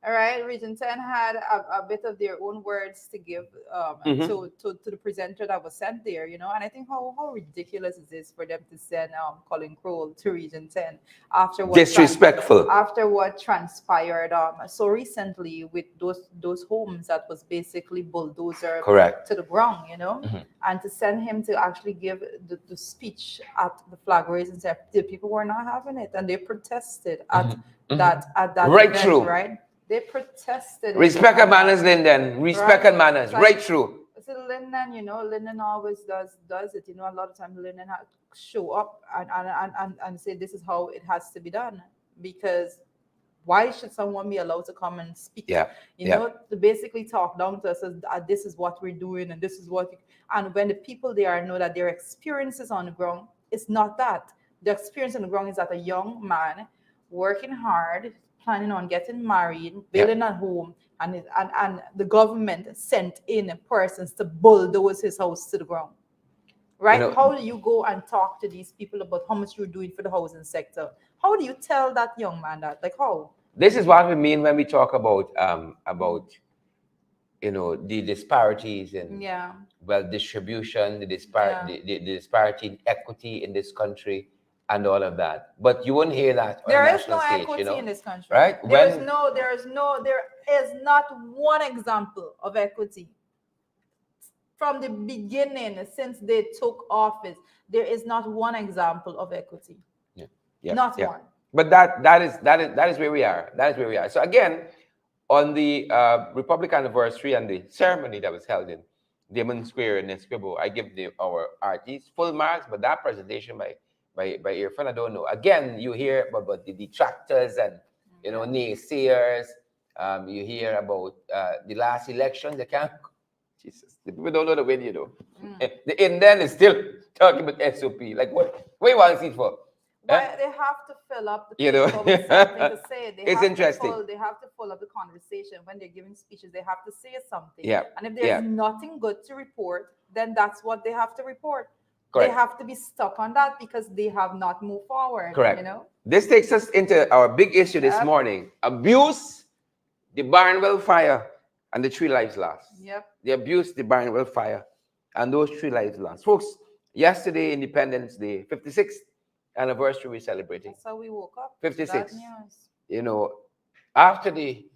All right, Region 10 had a bit of their own words to give to the presenter that was sent there, and I think how ridiculous it is for them to send Colin Crowell to Region 10 after what disrespectful after what transpired so recently with those homes that was basically bulldozer correct to the ground, and to send him to actually give the speech at the flag raising, the people were not having it, and they protested at that right event, through. right? They protested. Respect and manners, Lyndon. Respect and manners. Right through. So Lyndon, Lyndon always does it. A lot of times Lyndon has to show up and say this is how it has to be done. Because why should someone be allowed to come and speak? To basically talk down to us as this is what we're doing and this is what. And when the people there know that their experiences on the ground, it's not that. The experience on the ground is that a young man working hard, planning on getting married, building a home, and the government sent in persons to bulldoze his house to the ground. Right? How do you go and talk to these people about how much you're doing for the housing sector? How do you tell that young man that? Like how? This is what we mean when we talk about the disparities in distribution, the disparity in equity in this country, and all of that. But you won't hear that. There is no equity in this country, right? There is not one example of equity from the beginning since they took office. There is not one example of equity. Not one. But that is where we are. That is where we are. So again, on the Republic anniversary and the ceremony that was held in Damon Square in Esquibo, I give our artists full marks. But that presentation by Irfan, I don't know. Again, you hear about the detractors and naysayers. You hear about the last election. They can't. Jesus, the people don't know the win. The Indian is still talking about SOP. Like what you want to see it for? But they have to fill up the paper with something to say. It's interesting. They have to fill up the conversation when they're giving speeches. They have to say something. Yeah. And if there's nothing good to report, then that's what they have to report. Correct. They have to be stuck on that because they have not moved forward. Correct. This takes us into our big issue this morning: abuse, the Barnwell fire, and the 3 lives lost. Yep. The abuse, the Barnwell fire, and those 3 lives lost. Folks, yesterday, Independence Day, 56th anniversary we're celebrating. That's how we woke up. 56. After the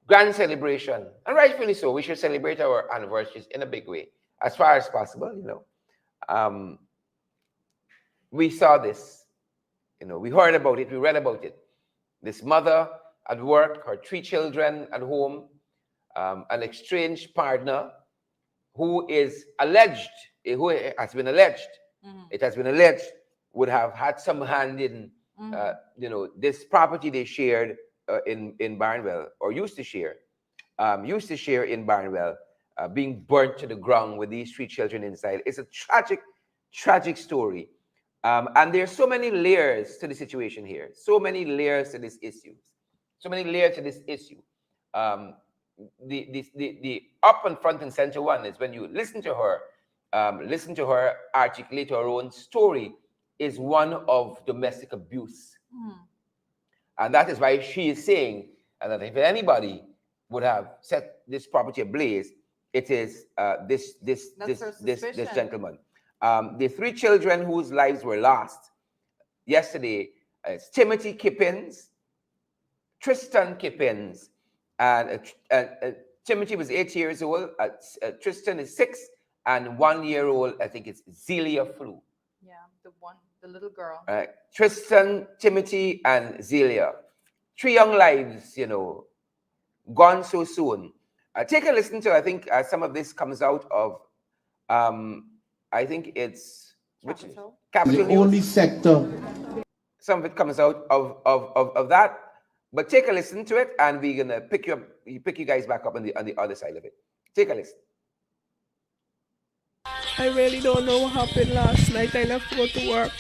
grand celebration, and rightfully so, we should celebrate our anniversaries in a big way, as far as possible. We saw this. We heard about it. We read about it. This mother at work, her 3 children at home, an estranged partner who has been alleged, it has been alleged, would have had some hand in, this property they shared in Barnwell, or used to share in Barnwell, being burnt to the ground with these 3 children inside. It's a tragic story. And there's so many layers to the situation here, so many layers to this issue. The up and front and center one is when you listen to her articulate her own story, is one of domestic abuse. And that is why she is saying that if anybody would have set this property ablaze, it is this gentleman. The 3 children whose lives were lost yesterday is Timothy Kippins, Tristan Kippins, and Timothy was 8 years old. Tristan is 6, and 1-year-old, I think it's Zelia Flew. Yeah, the little girl. Tristan, Timothy, and Zelia. 3 young lives, gone so soon. Take a listen to, I think some of this comes out of, I think it's Capital the only News. sector. Some of it comes out of that. But take a listen to it, and we're gonna pick you guys back up on the other side of it. Take a listen. I really don't know what happened last night. I left to go to work.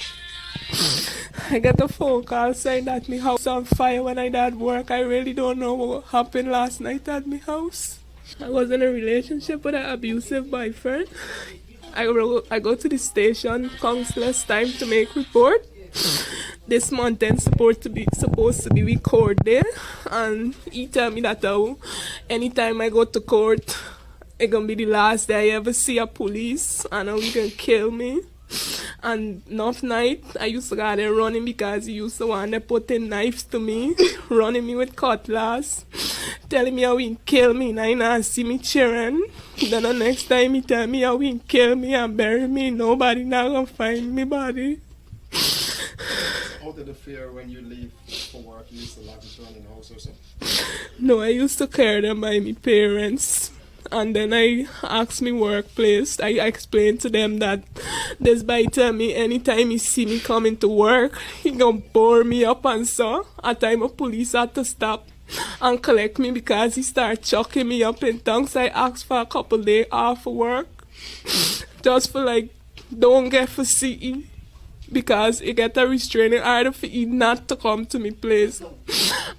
I got a phone call saying that my house on fire when I did work. I really don't know what happened last night at my house. I was in a relationship with an abusive boyfriend. I go to the station countless time to make report. This month then supposed to be we court there, and he tell me that anytime I go to court, it's gonna be the last day I ever see a police, and he gonna kill me. And enough night, I used to go there running because he used to want to put in knives to me, running me with cutlass, telling me how he kill me, and I not see me cheering. Then the next time he tell me how he kill me and bury me, nobody not gonna find me body. How did it feel when you leave for work? You used to lock it down in the house or something? No, I used to carry them by my parents. And then I asked me workplace. I explained to them that this boy tell me anytime he see me coming to work, he gonna bore me up and so. At time of police had to stop and collect me because he started chucking me up in tongues. I asked for a couple days off of work. Just for don't get for see, because he get a restraining order for he not to come to me place.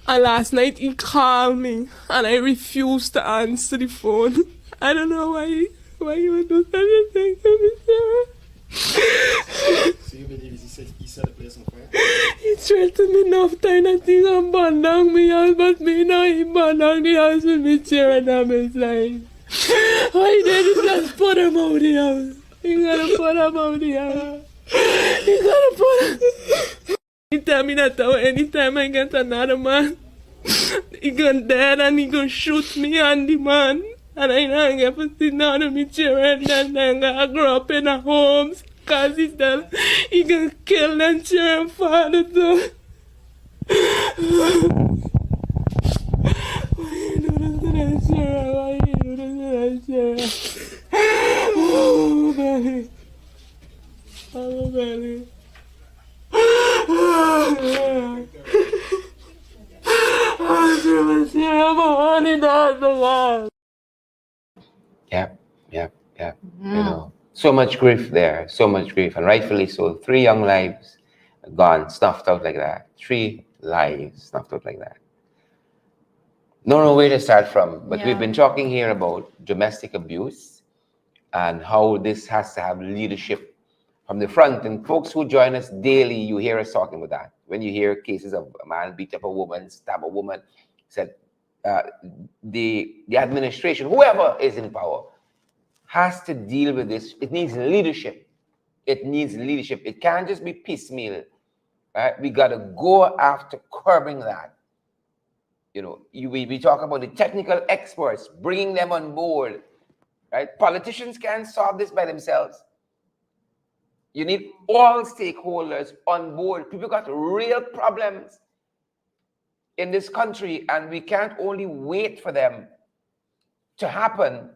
And last night he called me and I refused to answer the phone. I don't know why you would do such a thing to me, Sarah. So you believe he set the place on fire? He threatened me enough time that he gonna burn down my house, but me now he burn down the house with me chair and I'm inside. All he did is just put him out the house. He gotta put him out the house. He gotta put him. He tell me that anytime I get another man, he gonna dead and he gonna shoot me and the man. And I don't get to see none of me children and then I grow up in a homes because he said he gonna kill them children father too. Why you do this to that children? Why you do this to that children? Oh, belly. Oh, belly. Yep. So much grief there, so much grief, and rightfully so. 3 young lives gone, snuffed out like that. 3 lives snuffed out like that. No where to start from, but we've been talking here about domestic abuse and how this has to have leadership from the front. And folks who join us daily, you hear us talking about that. When you hear cases of a man beat up a woman, stab a woman, said the administration, whoever is in power, has to deal with this. It needs leadership. It can't just be piecemeal. Right? We got to go after curbing that. We talk about the technical experts, bringing them on board. Right? Politicians can't solve this by themselves. You need all stakeholders on board. People got real problems in this country, and we can't only wait for them to happen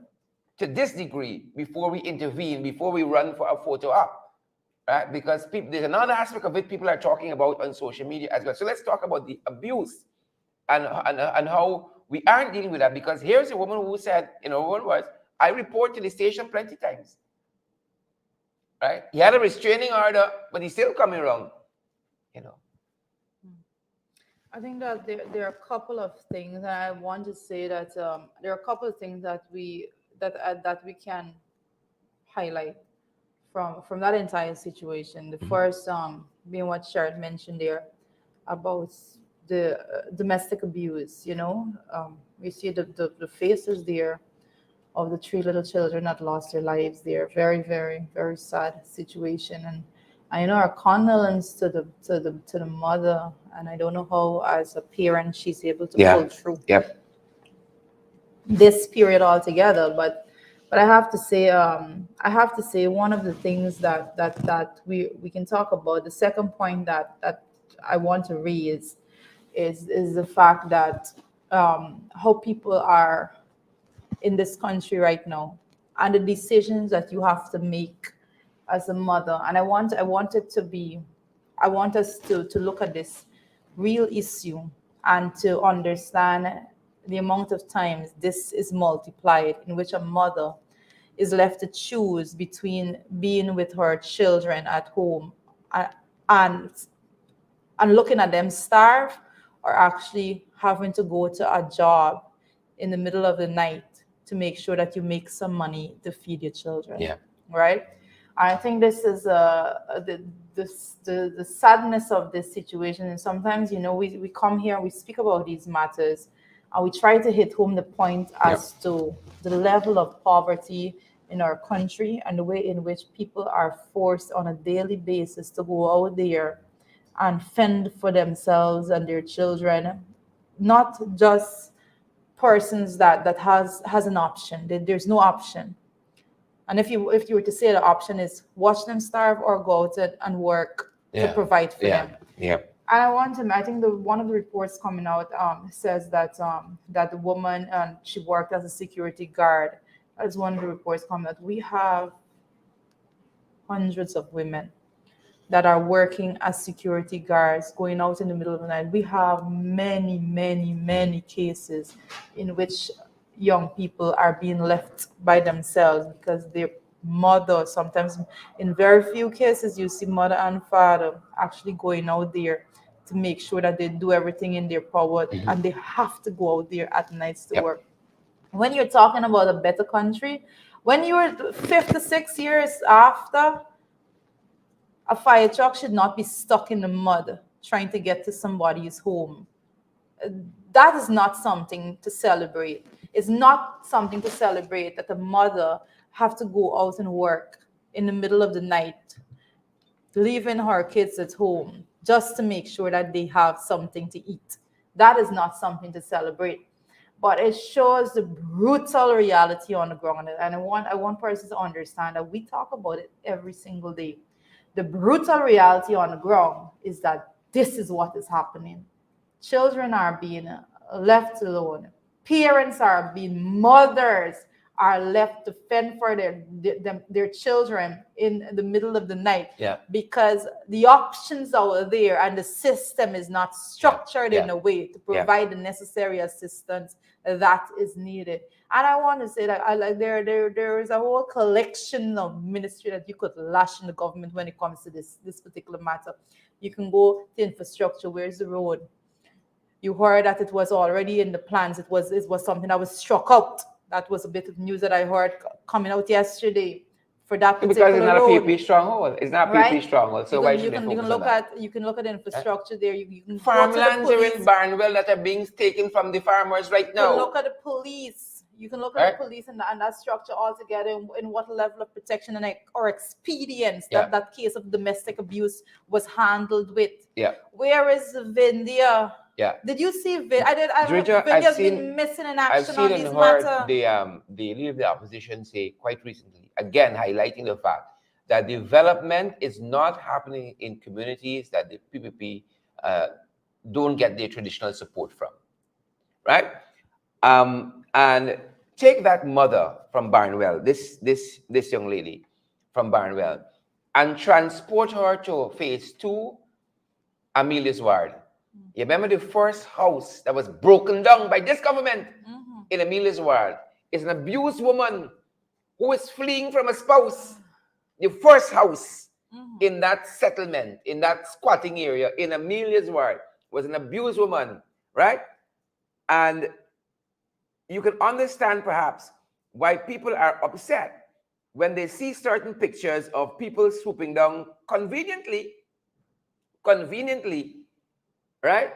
to this degree before we intervene, before we run for a photo op, right? Because there's another aspect of it people are talking about on social media as well. So let's talk about the abuse and how we aren't dealing with that. Because here's a woman who said, in her own words, I report to the station plenty times. Right? He had a restraining order, but he's still coming around. I think that there are a couple of things, and I want to say that there are a couple of things that we can highlight from that entire situation. The first being what Sharon mentioned there about the domestic abuse. We see the faces there of the 3 little children that lost their lives there. Very, very, very sad situation. And I know our condolence to the mother, and I don't know how as a parent she's able to pull through this period altogether. But I have to say one of the things that we can talk about. The second point that I want to raise is the fact that how people are in this country right now, and the decisions that you have to make as a mother. And I want us to look at this real issue and to understand the amount of times this is multiplied, in which a mother is left to choose between being with her children at home and and looking at them starve, or actually having to go to a job in the middle of the night to make sure that you make some money to feed your children. Yeah. Right. I think this is the sadness of this situation. And sometimes, we come here and we speak about these matters, and we try to hit home the point as to the level of poverty in our country and the way in which people are forced on a daily basis to go out there and fend for themselves and their children. Not just persons that has an option. There's no option. And if you were to say the option is watch them starve or go out and work to provide for them. Yeah. And I think one of the reports coming out says that that the woman, she worked as a security guard. As one of the reports coming out, we have hundreds of women that are working as security guards, going out in the middle of the night. We have many, many, many cases in which young people are being left by themselves because their mother, sometimes in very few cases, you see mother and father actually going out there to make sure that they do everything in their power, and they have to go out there at nights to work. When you're talking about a better country, when you're 56 years after, a fire truck should not be stuck in the mud trying to get to somebody's home. That is not something to celebrate. It's not something to celebrate that a mother have to go out and work in the middle of the night, leaving her kids at home just to make sure that they have something to eat. That is not something to celebrate. But it shows the brutal reality on the ground. And I want persons to understand that we talk about it every single day. The brutal reality on the ground is that this is what is happening. Children are being left alone. Parents are being, mothers are left to fend for their children in the middle of the night because the options out there and the system is not structured in a way to provide the necessary assistance that is needed. And I want to say that there is a whole collection of ministry that you could lash in the government when it comes to this particular matter. You can go to infrastructure. Where's the road? You heard that it was already in the plans. It was something that was struck out. That was a bit of news that I heard coming out yesterday for that particular road. Because it's not a PP stronghold. It's not a PP stronghold. So why should they focus on that? You can look at infrastructure there. You can farmlands are in Barnwell that are being taken from the farmers right now. You can look at the police. You can look at the police and that structure altogether, in what level of protection or expedience that case of domestic abuse was handled with. Yeah. Where is Vindia? Yeah. Did you see Vindia's been missing in action on these matters? I've seen and heard the leader of the opposition say quite recently, again highlighting the fact that development is not happening in communities that the PPP don't get their traditional support from, right? And take that mother from Barnwell, this young lady from Barnwell, and transport her to phase 2, Amelia's Ward. You remember the first house that was broken down by this government in Amelia's Ward is an abused woman who is fleeing from a spouse. The first house in that settlement, in that squatting area in Amelia's Ward was an abused woman, right? And you can understand perhaps why people are upset when they see certain pictures of people swooping down conveniently, right,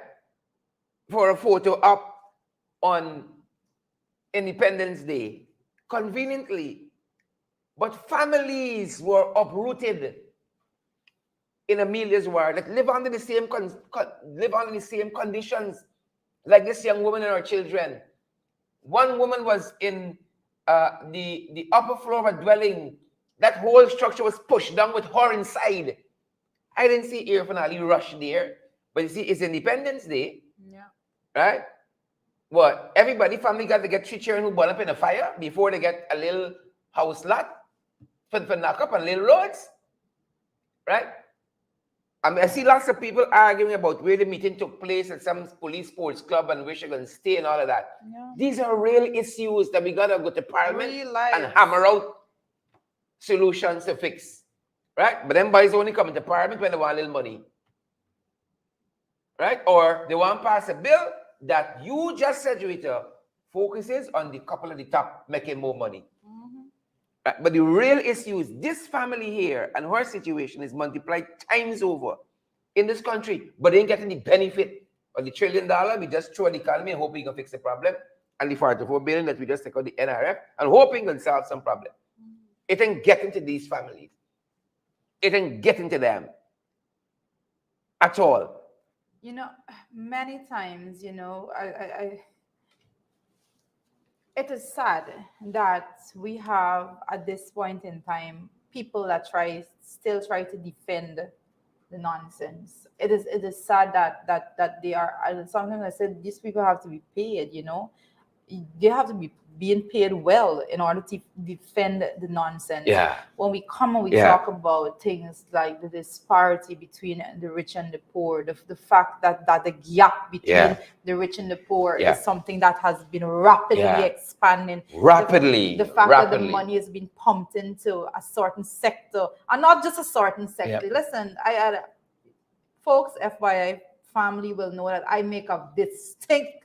for a photo up on Independence Day, conveniently. But families were uprooted in Amelia's Ward that live under the same conditions like this young woman and her children. One woman was in the upper floor of a dwelling. That whole structure was pushed down with her inside. I didn't see Air Finale rush there, but you see, it's Independence Day, right? What? Everybody, family got to get 3 children who burn up in a fire before they get a little house lot for knock up on little roads, right? I mean, I see lots of people arguing about where the meeting took place at some police sports club and where she's going to stay and all of that. Yeah. These are real issues that we got to go to Parliament Real and life. hammer out solutions to fix, right? But them boys only come to Parliament when they want a little money, right? Or they want to pass a bill that you just said, Rita, focuses on the couple at the top making more money. Right? But the real issue is this family here and her situation is multiplied times over in this country, but they ain't getting the benefit of the $1 trillion. We just throw the economy and hoping we can fix the problem, and the $44 billion that we just take out the NRF and hoping will solve some problem. It ain't getting to these families. It ain't getting to them at all. You know, many times, you know, it is sad that we have at this point in time people that still try to defend the nonsense. It is sad that they are. And sometimes I said these people have to be paid. You know, they have to be being paid well in order to defend the nonsense. Yeah. When we come and we talk about things like the disparity between the rich and the poor, the fact that the gap between the rich and the poor is something that has been rapidly expanding. The fact that the money is being pumped into a certain sector, and not just a certain sector. Listen, folks, FYI, family will know that I make a distinct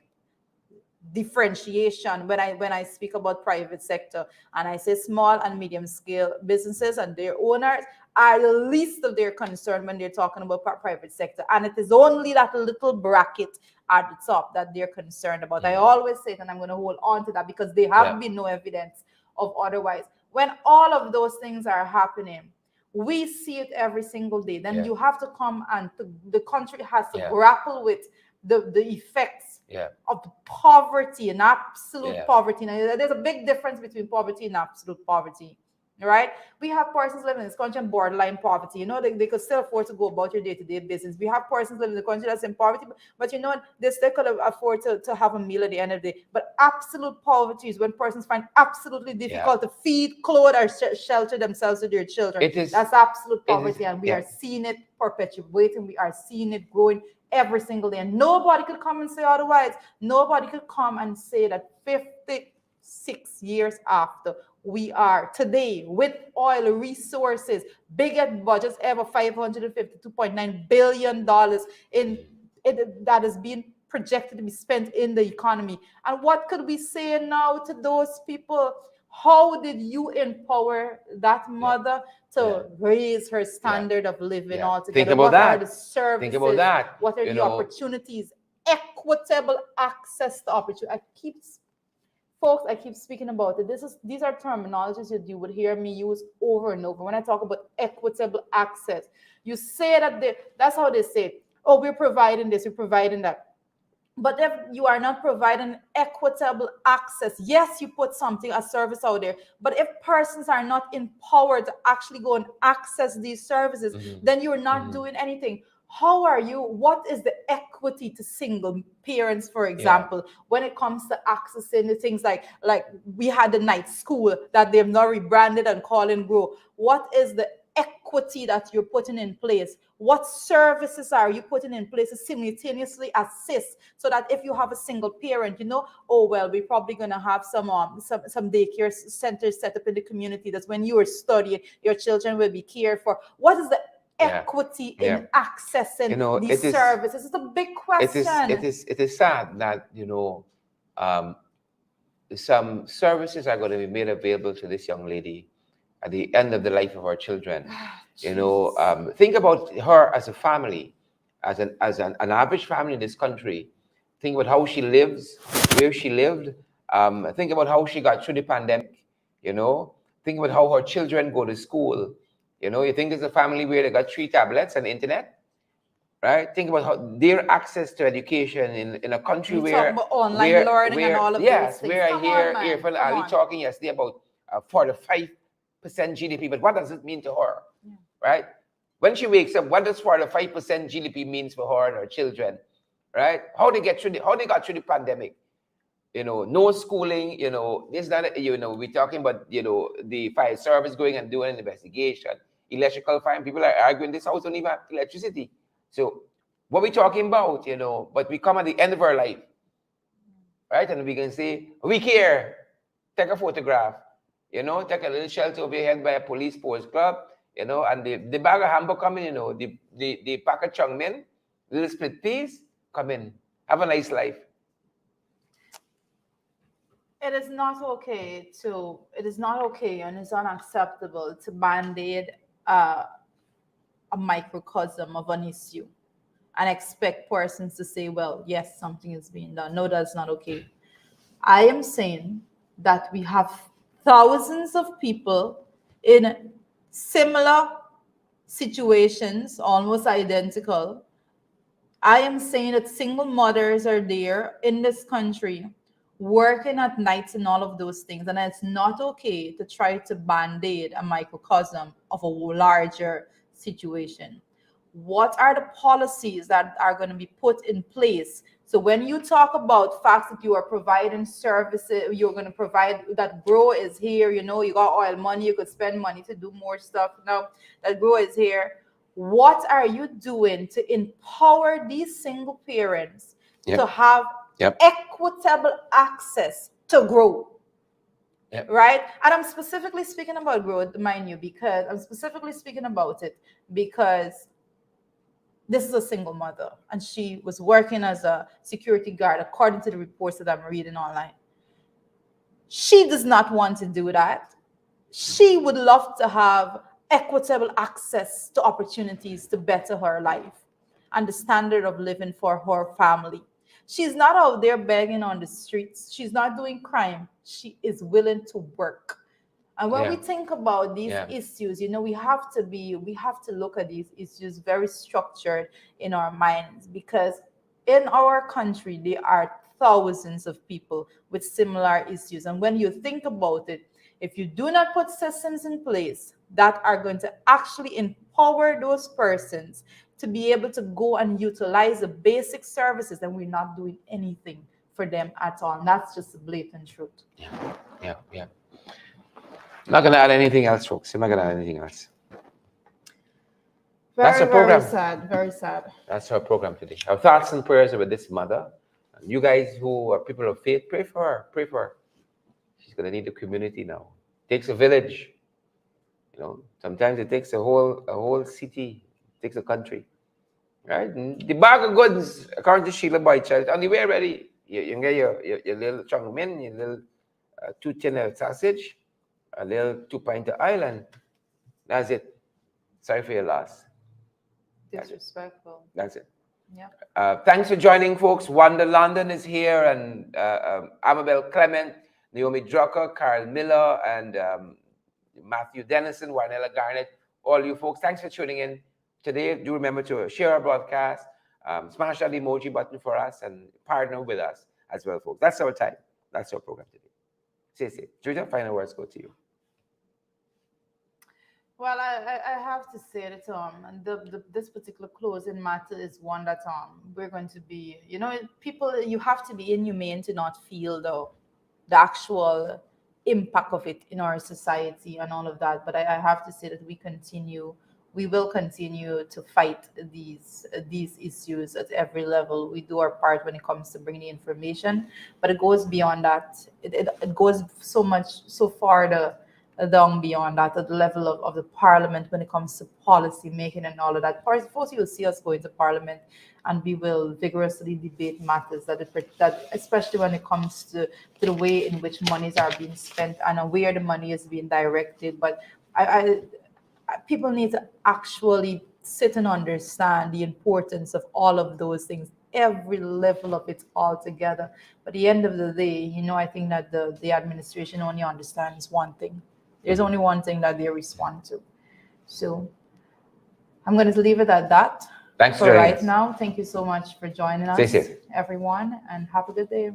differentiation when I speak about private sector, and I say small and medium scale businesses and their owners are the least of their concern when they're talking about private sector, and it is only that little bracket at the top that they're concerned about. I always say it, and I'm going to hold on to that because there have been no evidence of otherwise. When all of those things are happening, we see it every single day. Then you have to come and the country has to grapple with the effects of poverty and absolute poverty. Now, there's a big difference between poverty and absolute poverty, right? We have persons living in this country in borderline poverty. You know, they could still afford to go about your day-to-day business. We have persons living in the country that's in poverty, but you know, they still could afford to have a meal at the end of the day. But absolute poverty is when persons find absolutely difficult to feed, clothe, or shelter themselves or their children. That's absolute poverty, and we are seeing it perpetuating. We are seeing it growing every single day, and nobody could come and say otherwise. Nobody could come and say that 56 years after we are today with oil resources, biggest budgets ever, $552.9 billion that is being projected to be spent in the economy. And what could we say now to those people? How did you empower that mother to raise her standard of living altogether? Think about what that. are the services? Think about that. What are the opportunities? Equitable access to opportunity. I keep speaking about it. These are terminologies that you would hear me use over and over. When I talk about equitable access, you say that that's how they say it. Oh, we're providing this, we're providing that. But if you are not providing equitable access, yes, you put a service out there. But if persons are not empowered to actually go and access these services, then you're not doing anything. What is the equity to single parents, for example, when it comes to accessing the things like we had the night school that they've now rebranded and calling Grow? What is the equity that you're putting in place? What services are you putting in place to simultaneously assist so that if you have a single parent, we're probably going to have some daycare centers set up in the community. That's when you are studying, your children will be cared for. What is the equity in accessing these services? It's a big question. It is sad that some services are going to be made available to this young lady at the end of the life of our children. Think about her as a family, as an average family in this country. Think about how she lives, where she lived. Think about how she got through the pandemic. Think about how her children go to school. You think it's a family where they got 3 tablets and internet, right? Think about how their access to education in a country where online learning and all of those things. Where I hear from Ali talking yesterday about 45% GDP, but what does it mean to her, right? When she wakes up, what does 45% GDP means for her and her children, right? How they got through the pandemic. No schooling, this, that, we're talking about, the fire service going and doing an investigation, electrical fire, people are arguing this house don't even have electricity. So what we talking about, but we come at the end of our life, right? And we can say, we care, take a photograph, take a little shelter over your head by a police sports club, and the bag of hamburger come in, the pack of chung min, little split peas, come in, have a nice life. It is not okay and it's unacceptable to band-aid a microcosm of an issue and expect persons to say, well, yes, something is being done. No, that's not okay. I am saying that we have thousands of people in similar situations, almost identical. I am saying that single mothers are there in this country working at nights and all of those things. And it's not okay to try to band-aid a microcosm of a larger situation. What are the policies that are going to be put in place? So when you talk about facts that you are providing services, you're going to provide, that grow is here, you got oil money, you could spend money to do more stuff. Now that grow is here. What are you doing to empower these single parents to have equitable access to grow? Right? And I'm specifically speaking about growth, mind you, because this is a single mother and she was working as a security guard according to the reports that I'm reading online. She does not want to do that. She would love to have equitable access to opportunities to better her life and the standard of living for her family. She's not out there begging on the streets. She's not doing crime. She is willing to work. And when we think about these issues, we have to look at these issues very structured in our minds, because in our country, there are thousands of people with similar issues. And when you think about it, if you do not put systems in place that are going to actually empower those persons to be able to go and utilize the basic services, then we're not doing anything for them at all. And that's just the blatant truth. Yeah. I'm not going to add anything else, folks. I'm not going to add anything else. That's our program. Very sad. That's our program today. Our thoughts and prayers are with this mother. And you guys who are people of faith, pray for her. She's going to need the community now. It takes a village. Sometimes it takes a whole city. It takes a country. Right? And the bag of goods, according to Sheila Boychild, on the way ready. You get your little chung min, your little 2 tin of sausage, a little 2 pint of oil, and that's it. Sorry for your loss. Disrespectful. That's it. Yeah. Thanks for joining, folks. Wanda London is here, and Amabel Clement, Naomi Drucker, Carl Miller, and Matthew Dennison, Warnella Garnett, all you folks. Thanks for tuning in today. Do remember to share our broadcast, smash that emoji button for us, and partner with us as well, folks. That's our time. That's our program today. Say. Julia, final words go to you. Well, I have to say that this particular closing matter is one that we're going to be, people, you have to be inhumane to not feel the actual impact of it in our society and all of that. But I have to say that we will continue to fight these issues at every level. We do our part when it comes to bringing information, but it goes beyond that. It goes so far down beyond that, at the level of the parliament when it comes to policy making and all of that. First, you'll see us go into parliament and we will vigorously debate matters that especially when it comes to the way in which monies are being spent and where the money is being directed. But people need to actually sit and understand the importance of all of those things, every level of it all together. But at the end of the day, I think that the administration only understands one thing. There's only one thing that they respond to. So I'm going to leave it at that. Thanks for right now. Thank you so much for joining us, Stay safe, everyone, and have a good day.